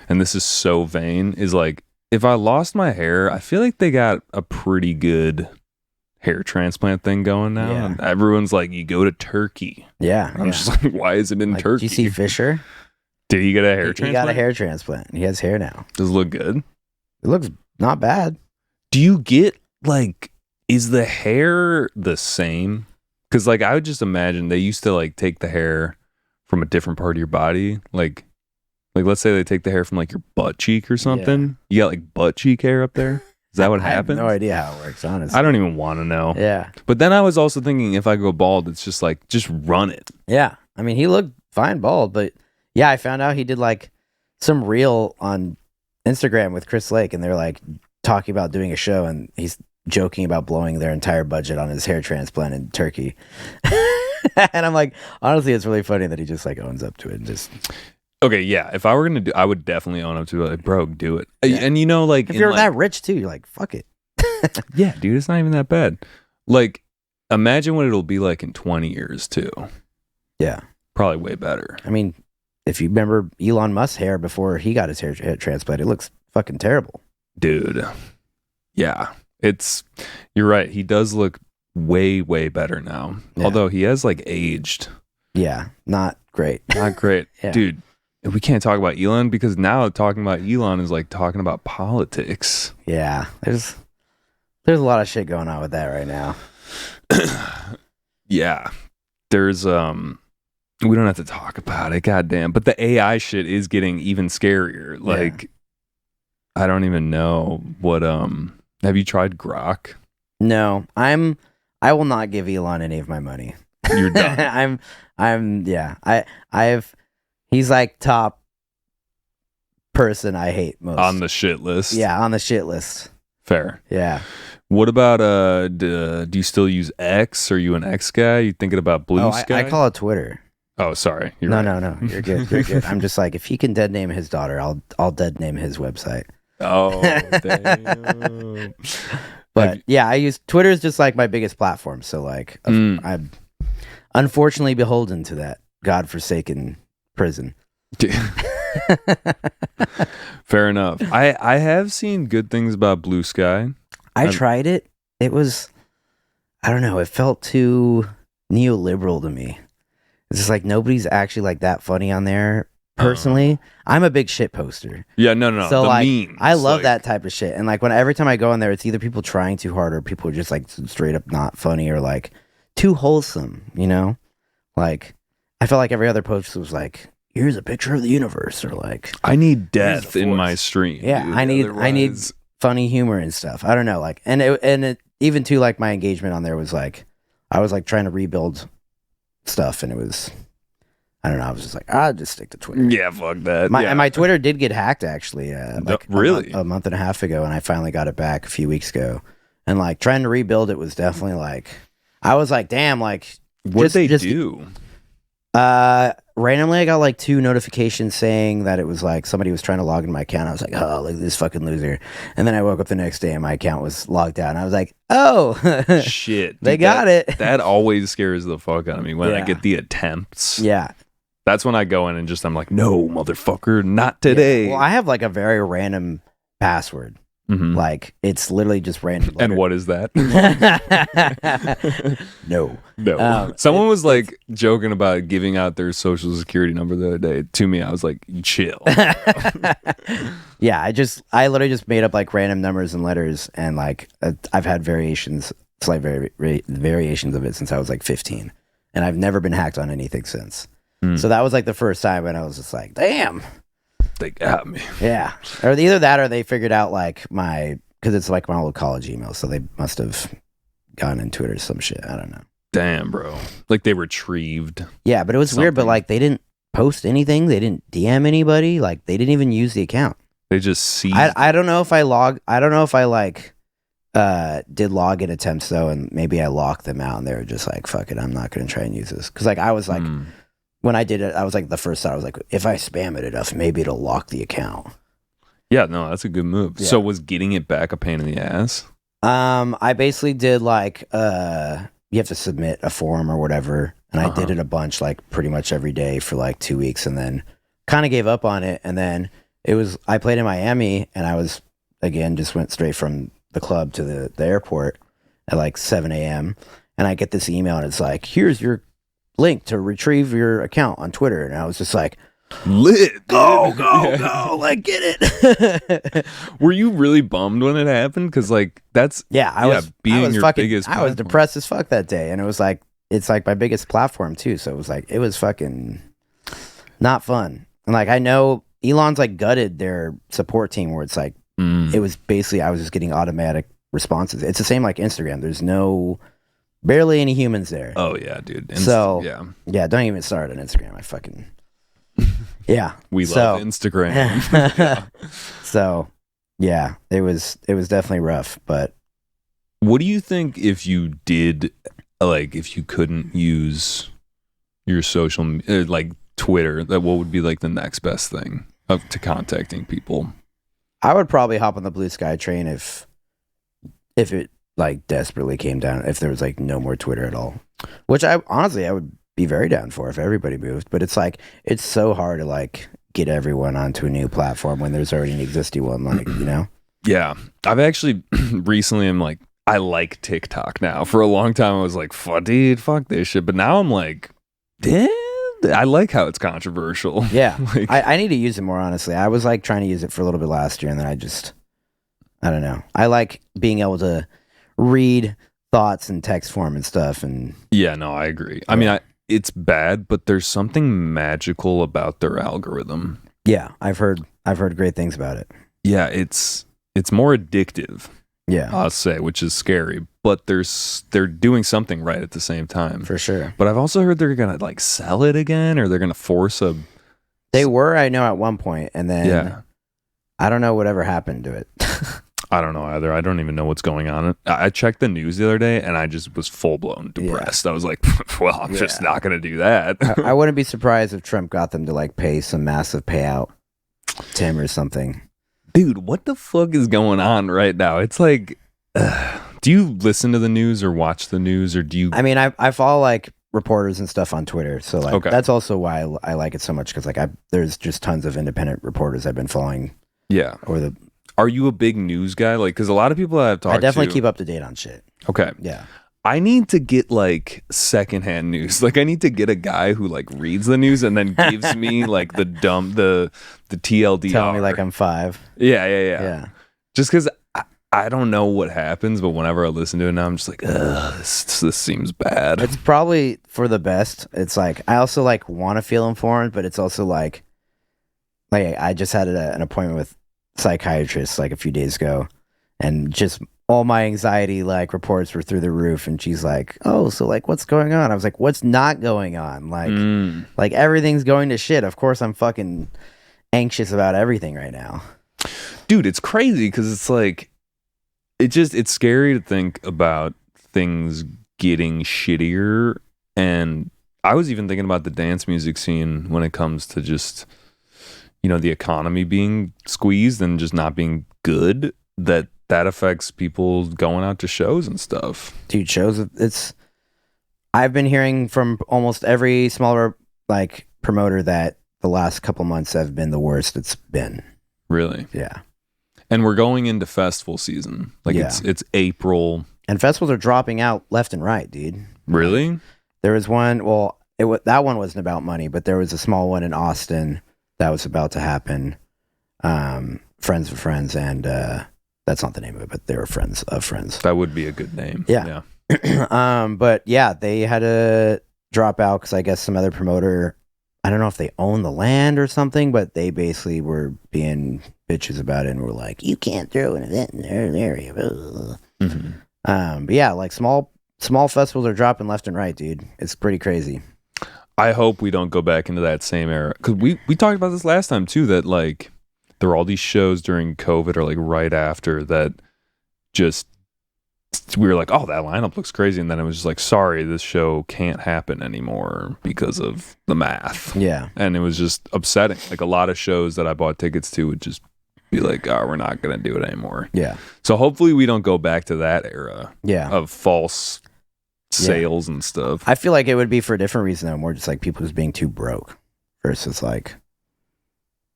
and this is so vain, is like if I lost my hair, I feel like they got a pretty good hair transplant thing going now. Yeah. And everyone's like, you go to Turkey. Yeah. I'm just like, why is it in like, Turkey? Did you see Fisher? Did he get a hair transplant? He got a hair transplant. He has hair now. Does it look good? It looks not bad. Do you get like, is the hair the same? Because like I would just imagine they used to like take the hair from a different part of your body. Like let's say they take the hair from like your butt cheek or something. Yeah. You got like butt cheek hair up there. Is that what happens? I have no idea how it works, honestly. I don't even want to know. Yeah. But then I was also thinking if I go bald, it's just like, just run it. Yeah. I mean, he looked fine bald, but yeah, I found out he did like some reel on Instagram with Chris Lake, and they're like talking about doing a show, and he's joking about blowing their entire budget on his hair transplant in Turkey. And I'm like, honestly, it's really funny that he just like owns up to it and just. Okay, yeah. If I were gonna do, I would definitely own up to it. Like, bro, do it. Yeah. And like if you're that rich too, you're like, fuck it. Yeah, dude, it's not even that bad. Like, imagine what it'll be like in 20 years too. Yeah, probably way better. I mean, if you remember Elon Musk's hair before he got his hair transplant, it looks fucking terrible. Dude. Yeah. You're right. He does look way, way better now. Yeah. Although he has like aged. Yeah. Not great. Not great. Yeah. Dude, we can't talk about Elon because now talking about Elon is like talking about politics. Yeah. There's a lot of shit going on with that right now. Yeah. There's we don't have to talk about it, goddamn. But the AI shit is getting even scarier. Like, I don't even know what. Have you tried Grok? No, I will not give Elon any of my money. You're done. He's like top person I hate most on the shit list. Yeah, on the shit list. Fair. Yeah. What about do you still use X? Are you an X guy? You thinking about Blue Oh, Sky? I call it Twitter. Oh, sorry. You're No, right. no. You're good. You're good. I'm just like, if he can dead name his daughter, I'll dead name his website. Oh, damn. But yeah, I use Twitter is just like my biggest platform. So like, I'm unfortunately beholden to that godforsaken prison. Fair enough. I have seen good things about Blue Sky. I tried it. It was, I don't know. It felt too neoliberal to me. It's just like nobody's actually like that funny on there. Personally, I'm a big shit poster. Yeah, no. So the like, memes, I love like, that type of shit. And like every time I go in there, it's either people trying too hard or people are just like straight up not funny or like too wholesome. You know, like I felt like every other post was like, here's a picture of the universe, or like I need death the in force. my stream. Yeah, dude. I need Otherwise- funny humor and stuff. I don't know, like, and it even too like my engagement on there was like, I was like trying to rebuild stuff, and it was, I don't know, I was just like, I'll just stick to Twitter. Yeah, fuck that. And my Twitter did get hacked actually, like really? a month and a half ago, and I finally got it back a few weeks ago, and like trying to rebuild it was definitely like, I was like, damn, like, What did they do? Randomly I got like 2 notifications saying that it was like somebody was trying to log in my account. I was like, oh, look at this fucking loser. And then I woke up the next day and my account was logged out. And I was like, oh, Shit. they dude, got it. That always scares the fuck out of me when I Yeah. get the attempts. Yeah. That's when I go in and just, I'm like, no, motherfucker, not today. Well, I have like a very random password. Mhm. Like it's literally just random. And what is that? No. No. Someone was like joking about giving out their social security number the other day to me. I was like, chill. Yeah, I literally just made up like random numbers and letters, and like I've had slight variations of it since I was like 15, and I've never been hacked on anything since. So that was like the first time when I was just like, damn, They got me. yeah. Or either that or they figured out like because it's like my old college email, so they must have gone into it or some shit. I don't know. Damn, bro. Like they retrieved. Yeah, but it was weird. But Something. like they didn't post anything. They didn't DM anybody. Like they didn't even use the account. They just see. I don't know if I like did login attempts though, and maybe I locked them out, and they were just like, "Fuck it, I'm not gonna try and use this." Because like I was like, when I did it, I was like the first thought I was like, if I spam it enough, maybe it'll lock the account. Yeah, no, that's a good move. Yeah. So was getting it back a pain in the ass? I basically did like you have to submit a form or whatever, and I did it a bunch, like pretty much every day for like 2 weeks, and then kind of gave up on it. And then I played in Miami, and I was again just went straight from the club to the airport at like 7 a.m. and I get this email, and it's like, here's your link to retrieve your account on Twitter, and I was just like, Lit. dude. go, like get it. Were you really bummed when it happened? Because like that's I was your fucking, biggest. I was platform. depressed as fuck that day, and it was like it's like my biggest platform too. So it was fucking not fun. And like I know Elon's like gutted their support team where it's like it was basically I was just getting automatic responses. It's the same like Instagram. There's barely any humans there. Oh yeah, dude. So yeah, don't even start on Instagram. I fucking yeah. we love Instagram. So yeah, it was definitely rough. But What do you think if you did, like, if you couldn't use your social, like Twitter, that what would be like the next best thing to contacting people? I would probably hop on the Blue Sky train if it like desperately came down, if there was like no more Twitter at all, which I would be very down for if everybody moved. But it's like, it's so hard to like get everyone onto a new platform when there's already an existing one, like, you know? Yeah. I've actually recently, I'm like, I like TikTok now. For a long time, I was like, fuck this shit. But now I'm like, damn, I like how it's controversial. Yeah. Like, I need to use it more, honestly. I was like trying to use it for a little bit last year, and then I don't know. I like being able to read thoughts in text form and stuff. And yeah, no, I agree. I mean, it's bad, but there's something magical about their algorithm. yeah, I've heard great things about it. Yeah, it's more addictive, Yeah, I'll say, which is scary. But they're doing something right at the same time. for sure. But I've also heard they're gonna like sell it again, or they're gonna force a. They were, I know, at one point, and then Yeah, I don't know whatever happened to it. I don't know either. I don't even know what's going on. I checked the news the other day and I just was full blown depressed. I was like, well, I'm just not going to do that. I wouldn't be surprised if Trump got them to like pay some massive payout to him or something. Dude, what the fuck is going on right now? It's like, do you listen to the news or watch the news, or do you? I mean, I follow like reporters and stuff on Twitter, so like that's also why I like it so much, because like there's just tons of independent reporters I've been following. Yeah. Are you a big news guy? Like, because a lot of people that I've talked to, I definitely keep up to date on shit. Okay. Yeah. I need to get like secondhand news. Like, I need to get a guy who like reads the news and then gives me like the TLDR. Tell me like I'm 5. Yeah. Just because I don't know what happens, but whenever I listen to it now, I'm just like, this seems bad. It's probably for the best. It's like, I also like want to feel informed, but it's also like I just had an appointment with psychiatrist like a few days ago, and just all my anxiety like reports were through the roof, and she's like, oh, so like what's going on? I was like, what's not going on? Like everything's going to shit. Of course I'm fucking anxious about everything right now, dude. It's crazy because it's like it's scary to think about things getting shittier. And I was even thinking about the dance music scene when it comes to just, you know, the economy being squeezed and just not being good, that affects people going out to shows and stuff. Dude, shows, I've been hearing from almost every smaller like promoter that the last couple months have been the worst it's been. Really? Yeah. And we're going into festival season. Like it's April. And festivals are dropping out left and right, dude. Really? There was one, well, that one wasn't about money, but there was a small one in Austin that was about to happen. Friends of Friends, and that's not the name of it, but they were Friends of Friends. That would be a good name. Yeah. But yeah, they had to drop out because I guess some other promoter, I don't know if they own the land or something, but they basically were being bitches about it and were like, you can't throw an event in their area. Mm-hmm. But yeah, like small festivals are dropping left and right, dude. It's pretty crazy. I hope we don't go back into that same era, because we talked about this last time too, that like there were all these shows during COVID or like right after that just we were like, oh, that lineup looks crazy, and then it was just like, sorry, this show can't happen anymore because of the math. Yeah. And it was just upsetting. Like a lot of shows that I bought tickets to would just be like, oh, we're not gonna do it anymore. Yeah. So hopefully we don't go back to that era of false sales and stuff. I feel like it would be for a different reason though, more just like people just being too broke versus like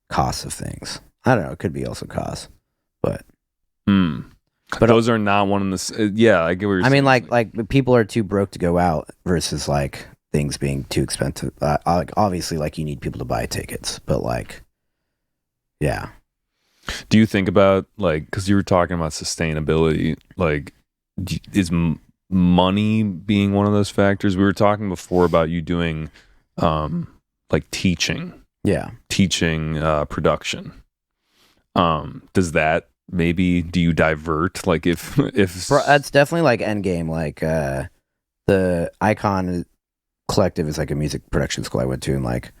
costs of things. I don't know, it could be also costs, but but those are not one of the yeah, I get what you're saying. I mean, like people are too broke to go out versus like things being too expensive. Obviously, like you need people to buy tickets, but like, yeah. Do you think about like, because you were talking about sustainability, like is money being one of those factors? We were talking before about you doing like teaching production. Does that maybe, do you divert, like if that's definitely like end game, like the Icon Collective is like a music production school I went to, and like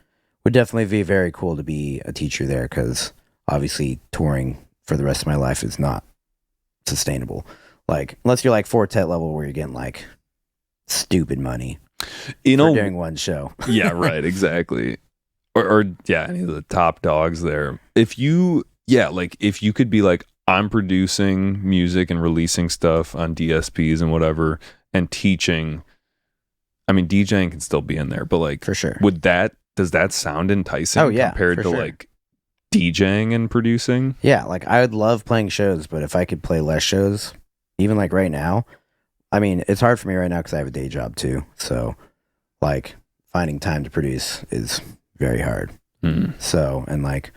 would definitely be very cool to be a teacher there, because obviously touring for the rest of my life is not sustainable, like unless you're like Fortet level where you're getting like stupid money, you know, for doing one show. Yeah, right, exactly. Or yeah, any of the top dogs there. If you could be like, I'm producing music and releasing stuff on DSPs and whatever, and teaching. I mean, DJing can still be in there, but like, for sure, does that sound enticing? Oh yeah, compared to like DJing and producing. Yeah, like I would love playing shows, but if I could play less shows, even like right now, I mean, it's hard for me right now because I have a day job too. So like finding time to produce is very hard. So, and like,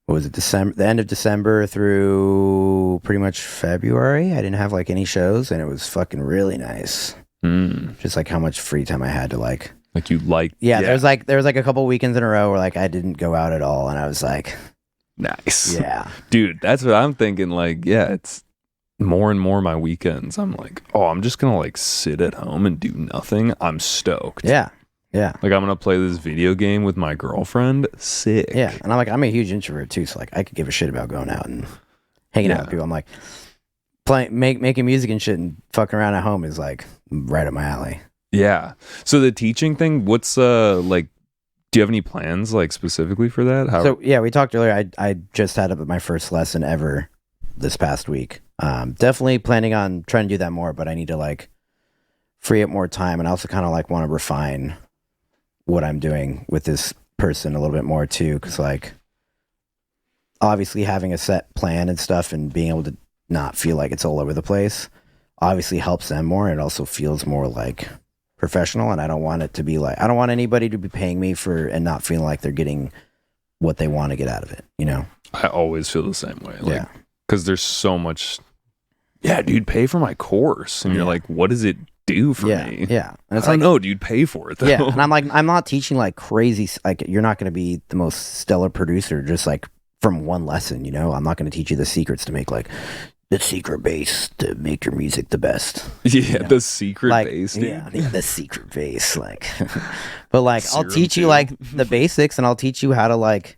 what was it, the end of December through pretty much February, I didn't have like any shows, and it was fucking really nice. Just like how much free time I had to like there was like a couple weekends in a row where like I didn't go out at all, and I was like, nice. Yeah. Dude, that's what I'm thinking. Like, yeah, it's more and more my weekends, I'm like, oh, I'm just gonna like sit at home and do nothing. I'm stoked. Yeah. Like I'm gonna play this video game with my girlfriend. Sick. Yeah. And I'm a huge introvert too, so like I could give a shit about going out and hanging out Yeah. with people. I'm like making music and shit and fucking around at home is like right up my alley. Yeah. So the teaching thing, what's like, do you have any plans like specifically for that? How? So yeah, we talked earlier. I just had my first lesson ever this past week. Definitely planning on trying to do that more, but I need to like free up more time, and I also kind of like want to refine what I'm doing with this person a little bit more too, because like obviously having a set plan and stuff and being able to not feel like it's all over the place obviously helps them more, and it also feels more like professional. And I don't want it to be like, I don't want anybody to be paying me for and not feeling like they're getting what they want to get out of it, you know? I always feel the same way. Like, Yeah. because there's so much. Yeah, dude, pay for my course, and you're like, what does it do for me? Yeah. And it's I like, don't know, dude, pay for it though. yeah. And I'm like, I'm not teaching like crazy, like you're not going to be the most stellar producer just like from one lesson, you know? I'm not going to teach you the secrets to make like the secret bass to make your music the best. Yeah, you know? the secret Like, bass, dude. yeah, the secret bass, like. But like, I'll Serum teach you too. like the basics, and I'll teach you how to like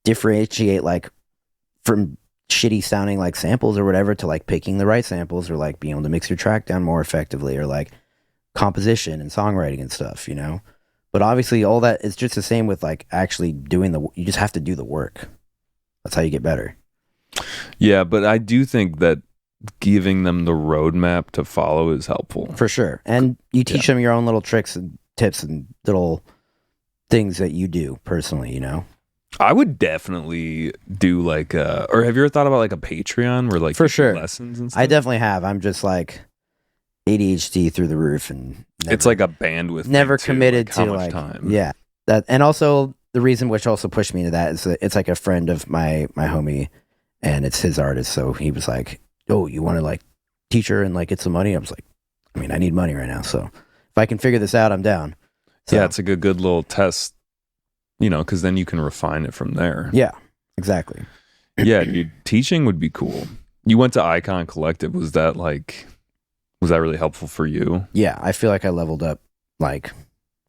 differentiate like from shitty sounding like samples or whatever to like picking the right samples, or like being able to mix your track down more effectively, or like composition and songwriting and stuff, you know? But obviously all that is just the same with like actually doing you just have to do the work. That's how you get better. Yeah, but I do think that giving them the roadmap to follow is helpful. For sure. And you teach them your own little tricks and tips and little things that you do personally, you know? I would definitely do like or have you ever thought about like a Patreon where like For you do sure. lessons and stuff? I definitely have. I'm just like ADHD through the roof, and It's like a bandwidth thing, never too, committed like how to much like time. yeah, that. And also the reason which also pushed me into that is that it's like a friend of my homie, and it's his artist, so he was like, oh, you want to like teach her and like get some money? I was like, I mean, I need money right now, so if I can figure this out, I'm down. So, Yeah, it's a good little test, you know, because then you can refine it from there. yeah, exactly. Yeah, dude, teaching would be cool. You went to Icon Collective. Was that really helpful for you? Yeah, I feel like I leveled up like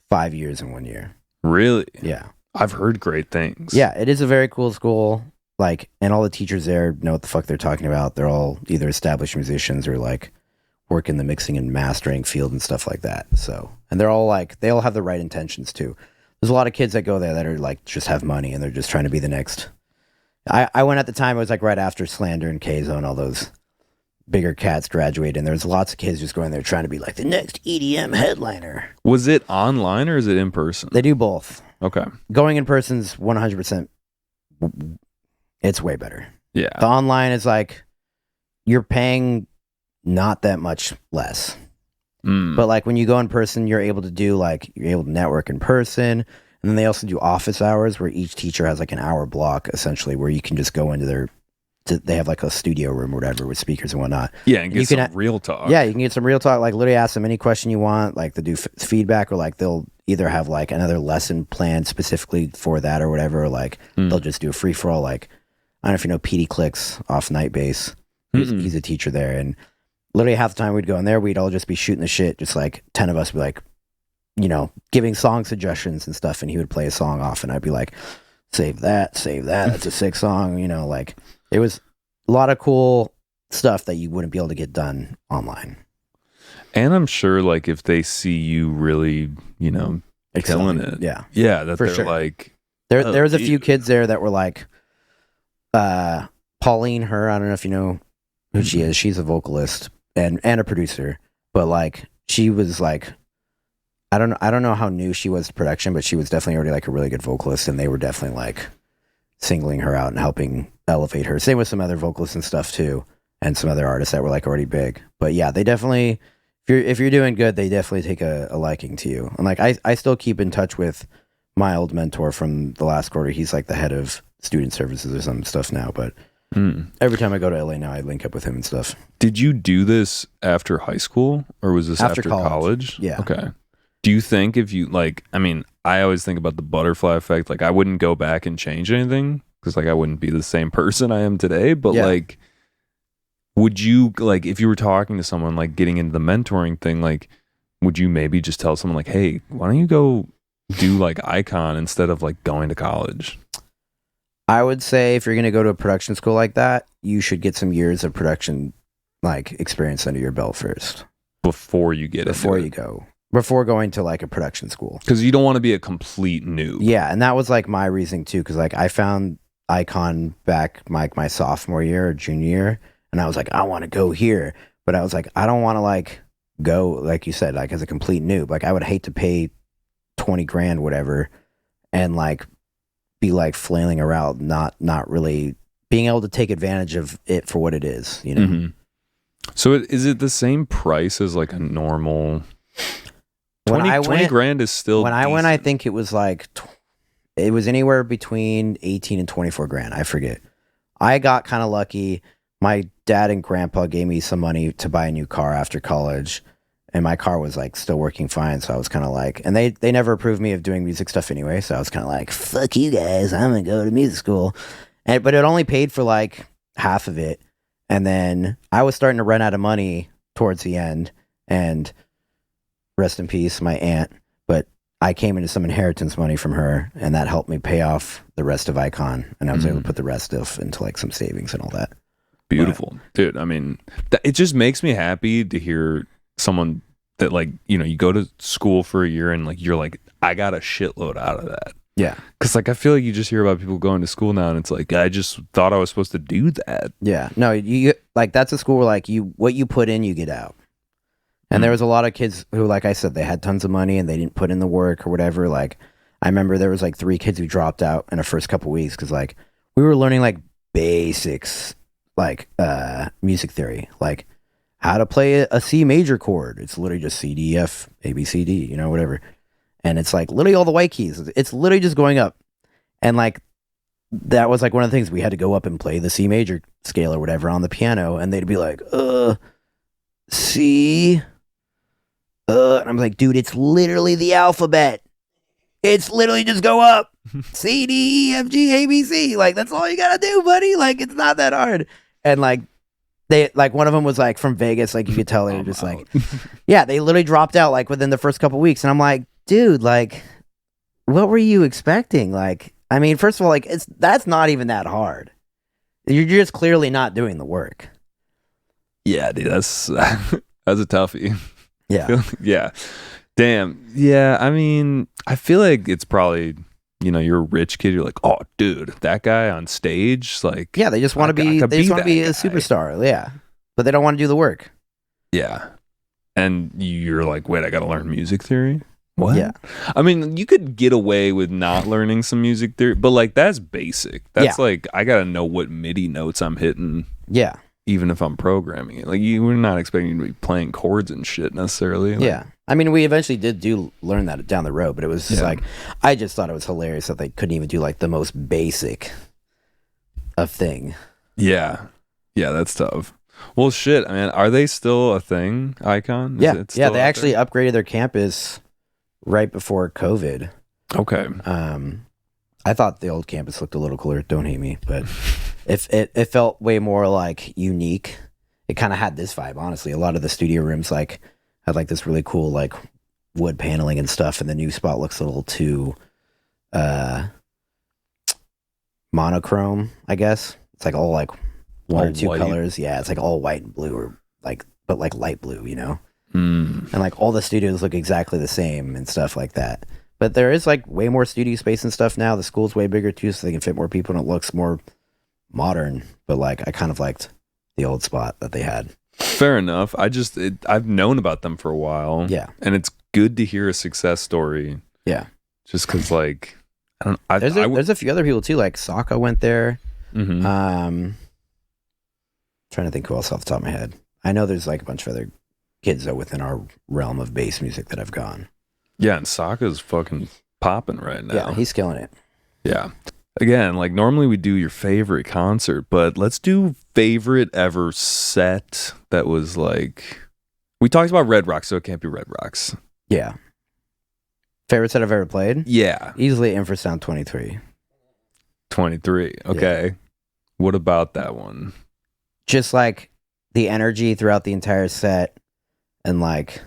5 years in 1 year. Really? Yeah. I've heard great things. Yeah, it is a very cool school. Like, and all the teachers there know what the fuck they're talking about. They're all either established musicians or like work in the mixing and mastering field and stuff like that. So, and they're all like, they all have the right intentions too. There's a lot of kids that go there that are like, just have money and they're just trying to be the next. I went at the time, it was like right after Slander and K-Zone, all those bigger cats graduated, and there's lots of kids just going there trying to be like the next EDM headliner. Was it online or is it in person? They do both. Okay. Going in person's 100%. It's way better. Yeah. The online is like you're paying not that much less. But like when you go in person, you're able to network in person. And then they also do office hours where each teacher has like an hour block essentially where you can just go into they have like a studio room or whatever with speakers and whatnot. Yeah, and get you can some real talk. Yeah, you can get some real talk, like literally ask them any question you want. Like they do feedback, or like they'll either have like another lesson planned specifically for that or whatever, or like they'll just do a free for all. Like, I don't know if you know PD Clicks off Night Bass. He's a teacher there, and literally half the time we'd go in there, we'd all just be shooting the shit. Just like 10 of us would be like, you know, giving song suggestions and stuff, and he would play a song off, and I'd be like, save that, that's a sick song, you know, like it was a lot of cool stuff that you wouldn't be able to get done online. And I'm sure like if they see you really, you know, killing it. Yeah. Yeah, that For they're sure. like There was a few dude. kids there that were like Pauline Her, I don't know if you know who she is. She's a vocalist and a producer, but like she was like I don't know how new she was to production, but she was definitely already like a really good vocalist, and they were definitely like singling her out and helping elevate her. Same with some other vocalists and stuff too, and some other artists that were like already big. But yeah, they definitely if you're doing good, they definitely take a liking to you. And like I still keep in touch with my old mentor from the last quarter. He's like the head of student services or some stuff now, but every time I go to LA now, I link up with him and stuff. Did you do this after high school or was this after college? Yeah. Okay. Do you think if you like, I mean, I always think about the butterfly effect. Like I wouldn't go back and change anything because like I wouldn't be the same person I am today. But Yeah. like, would you like, if you were talking to someone like getting into the mentoring thing, like, would you maybe just tell someone like, hey, why don't you go do like Icon instead of like going to college? I would say if you're going to go to a production school like that, you should get some years of production like experience under your belt first before you get before into you go. Before going to like a production school. Because you don't want to be a complete noob. Yeah, and that was like my reasoning too, because like I found Icon back my sophomore year or junior year, and I was like, I want to go here, but I was like, I don't want to like go, like you said, like as a complete noob. Like I would hate to pay 20 grand, whatever, and like be like flailing around, not really being able to take advantage of it for what it is, you know? Mm-hmm. So is it the same price as like a normal? 20 grand is still when decent. I went, I think it was like it was anywhere between 18 and 24 grand. I forget. I got kind of lucky. My dad and grandpa gave me some money to buy a new car after college, and my car was like still working fine. So I was kind of like, and they never approved me of doing music stuff anyway. So I was kind of like, fuck you guys, I'm gonna go to music school. But it only paid for like half of it, and then I was starting to run out of money towards the end, and rest in peace, my aunt. But I came into some inheritance money from her, and that helped me pay off the rest of Icon, and I was able to put the rest of into like some savings and all that. Beautiful, dude. I mean, it just makes me happy to hear someone that like, you know, you go to school for a year and like you're like, I got a shitload out of that. Yeah, because like I feel like you just hear about people going to school now, and it's like I just thought I was supposed to do that. yeah. No, you like that's a school where like what you put in, you get out. And there was a lot of kids who, like I said, they had tons of money and they didn't put in the work or whatever. Like, I remember there was like 3 kids who dropped out in the first couple weeks because like we were learning like basics, like music theory, like how to play a C major chord. It's literally just C, D, F, A, B, C, D, you know, whatever. And it's like literally all the white keys. It's literally just going up. And like that was like one of the things we had to go up and play the C major scale or whatever on the piano. And they'd be like, C. And I'm like, dude, it's literally the alphabet. It's literally just go up. C, D, E, F, G, A, B, C. Like, that's all you gotta do, buddy. Like, it's not that hard. And like, they, like, one of them was like from Vegas. Like, you could tell they were just like, yeah, they literally dropped out like within the first couple weeks. And I'm like, dude, like, what were you expecting? Like, I mean, first of all, like, that's not even that hard. You're just clearly not doing the work. Yeah, dude, that's a toughie. Yeah. Yeah. Damn. Yeah. I mean, I feel like it's probably, you know, you're a rich kid. You're like, oh, dude, that guy on stage, like, Yeah, they just want to be. They just want to be a superstar. Yeah, but they don't want to do the work. Yeah. And you're like, wait, I got to learn music theory. What? Yeah. I mean, you could get away with not learning some music theory, but like that's basic. That's like I got to know what MIDI notes I'm hitting. Yeah. Even if I'm programming it, like we're not expecting you to be playing chords and shit necessarily. Like, Yeah, I mean, we eventually did learn that down the road, but it was just like I just thought it was hilarious that they couldn't even do like the most basic of thing. Yeah, that's tough. Well, shit, man, are they still a thing? Icon? Is it Yeah, still they out actually there? upgraded their campus right before COVID. Okay. I thought the old campus looked a little cooler. Don't hate me, but it felt way more like unique. It kind of had this vibe, honestly. A lot of the studio rooms like had like this really cool like wood paneling and stuff, and the new spot looks a little too monochrome, I guess. It's like all like one or two white. colors. Yeah, it's like all white and blue, or like but like light blue, you know. Mm. And like all the studios look exactly the same and stuff like that. But there is like way more studio space and stuff now. The school's way bigger too, so they can fit more people and it looks more modern. But like I kind of liked the old spot that they had. Fair enough. I've known about them for a while. Yeah. And it's good to hear a success story. Yeah. Just because like I don't There's a few other people too, like Sokka went there. Mhm. Trying to think who else off the top of my head. I know there's like a bunch of other kids though within our realm of bass music that have gone. Yeah, and Sokka's fucking popping right now. Yeah, he's killing it. Yeah. Again, like normally we do your favorite concert, but let's do favorite ever set that was like we talked about Red Rocks, so it can't be Red Rocks. Yeah. Favorite set I've ever played? Yeah. Easily Infrasound 23. 23. Okay. Yeah. What about that one? Just like the energy throughout the entire set and like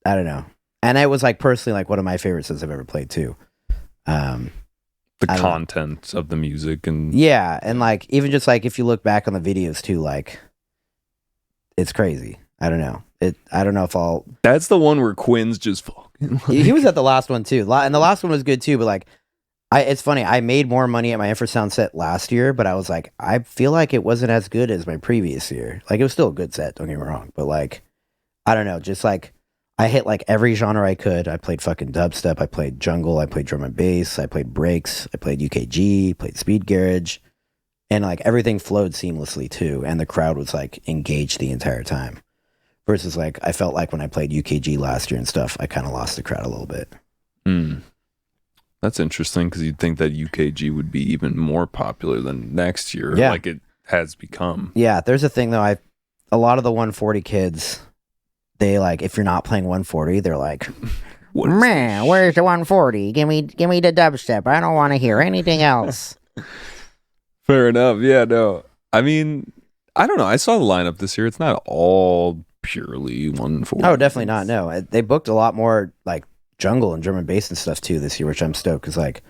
I don't know. And it was like personally like one of my favorite sets I've ever played too. The the content of the music and yeah, and like even just like if you look back on the videos too, like it's crazy. I don't know. I don't know if I'll. That's the one where Quinn's just fucking. He was at the last one too, and the last one was good too. But like, it's funny. I made more money at my infrasound set last year, but I was like, I feel like it wasn't as good as my previous year. Like it was still a good set. Don't get me wrong, but like, I don't know. Just like I hit like every genre I could. I played fucking dubstep. I played jungle. I played drum and bass. I played breaks. I played UKG. Played speed garage, and like everything flowed seamlessly too. And the crowd was like engaged the entire time. Versus like I felt like when I played UKG last year and stuff, I kind of lost the crowd a little bit. That's interesting because you'd think that UKG would be even more popular than next year, like it has become. Yeah, there's a thing though. A lot of the 140 kids, they like if you're not playing 140, they're like, man, where's the 140? Give me the dubstep. I don't want to hear anything else. Fair enough. Yeah, no. I mean, I don't know. I saw the lineup this year. It's not all purely 140. Oh, definitely not. No, they booked a lot more like jungle and drum and bass and stuff too this year, which I'm stoked because like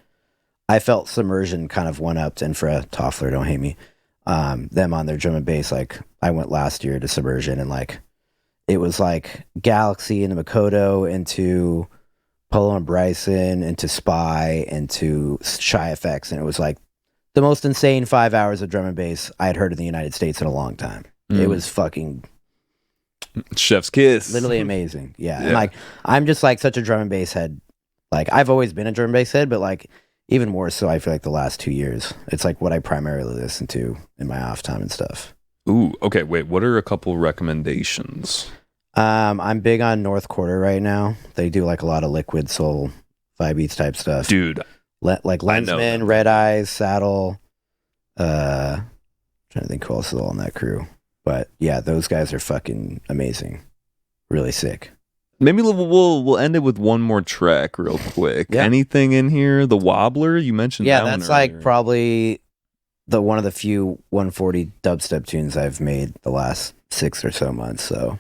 I felt Submersion kind of one upped, and for a Toffler, don't hate me, them on their drum and bass. Like I went last year to Submersion and like it was like Galaxy and the Makoto into Polo and Bryson into Spy into Shy FX, and it was like the most insane 5 hours of drum and bass I had heard in the United States in a long time. It was fucking chef's kiss. Literally amazing. Yeah. And like I'm just like such a drum and bass head. Like I've always been a drum and bass head, but like even more so I feel like the last 2 years. It's like what I primarily listen to in my off time and stuff. Ooh, okay, wait, what are a couple recommendations? I'm big on North Quarter right now. They do like a lot of liquid soul vibe beats type stuff. Dude. Like Lensman, Red Eyes, Saddle. Trying to think who else is all on that crew. But yeah, those guys are fucking amazing. Really sick. Maybe we'll end it with one more track real quick. Yeah. Anything in here? The Wobbler, you mentioned that one that's like earlier. probably one of the few 140 dubstep tunes I've made the last 6 or so months. So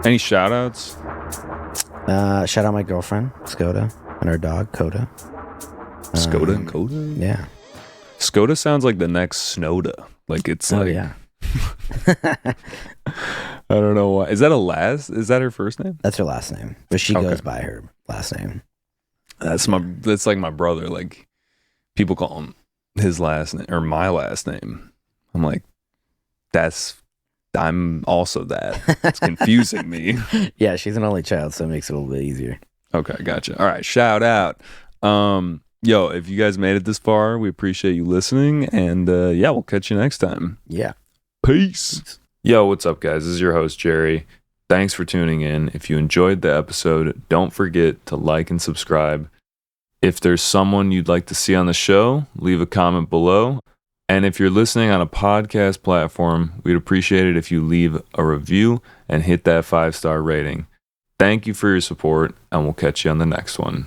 Any shout outs? shout out my girlfriend, Skoda, and her dog, Coda. Skoda and Coda? Yeah. Skoda sounds like the next Snowda. Like it's like yeah. I don't know why. Is that her first name? That's her last name. But she goes by her last name. That's like my brother. Like people call him his last name or my last name. I'm like, I'm also that. It's confusing me. Yeah, she's an only child, so it makes it a little bit easier. Okay, gotcha. All right, shout out. Yo, if you guys made it this far, we appreciate you listening. And yeah, we'll catch you next time. Yeah. Peace. Yo, what's up, guys? This is your host, Jerry. Thanks for tuning in. If you enjoyed the episode, don't forget to like and subscribe. If there's someone you'd like to see on the show, leave a comment below. And if you're listening on a podcast platform, we'd appreciate it if you leave a review and hit that 5-star rating. Thank you for your support, and we'll catch you on the next one.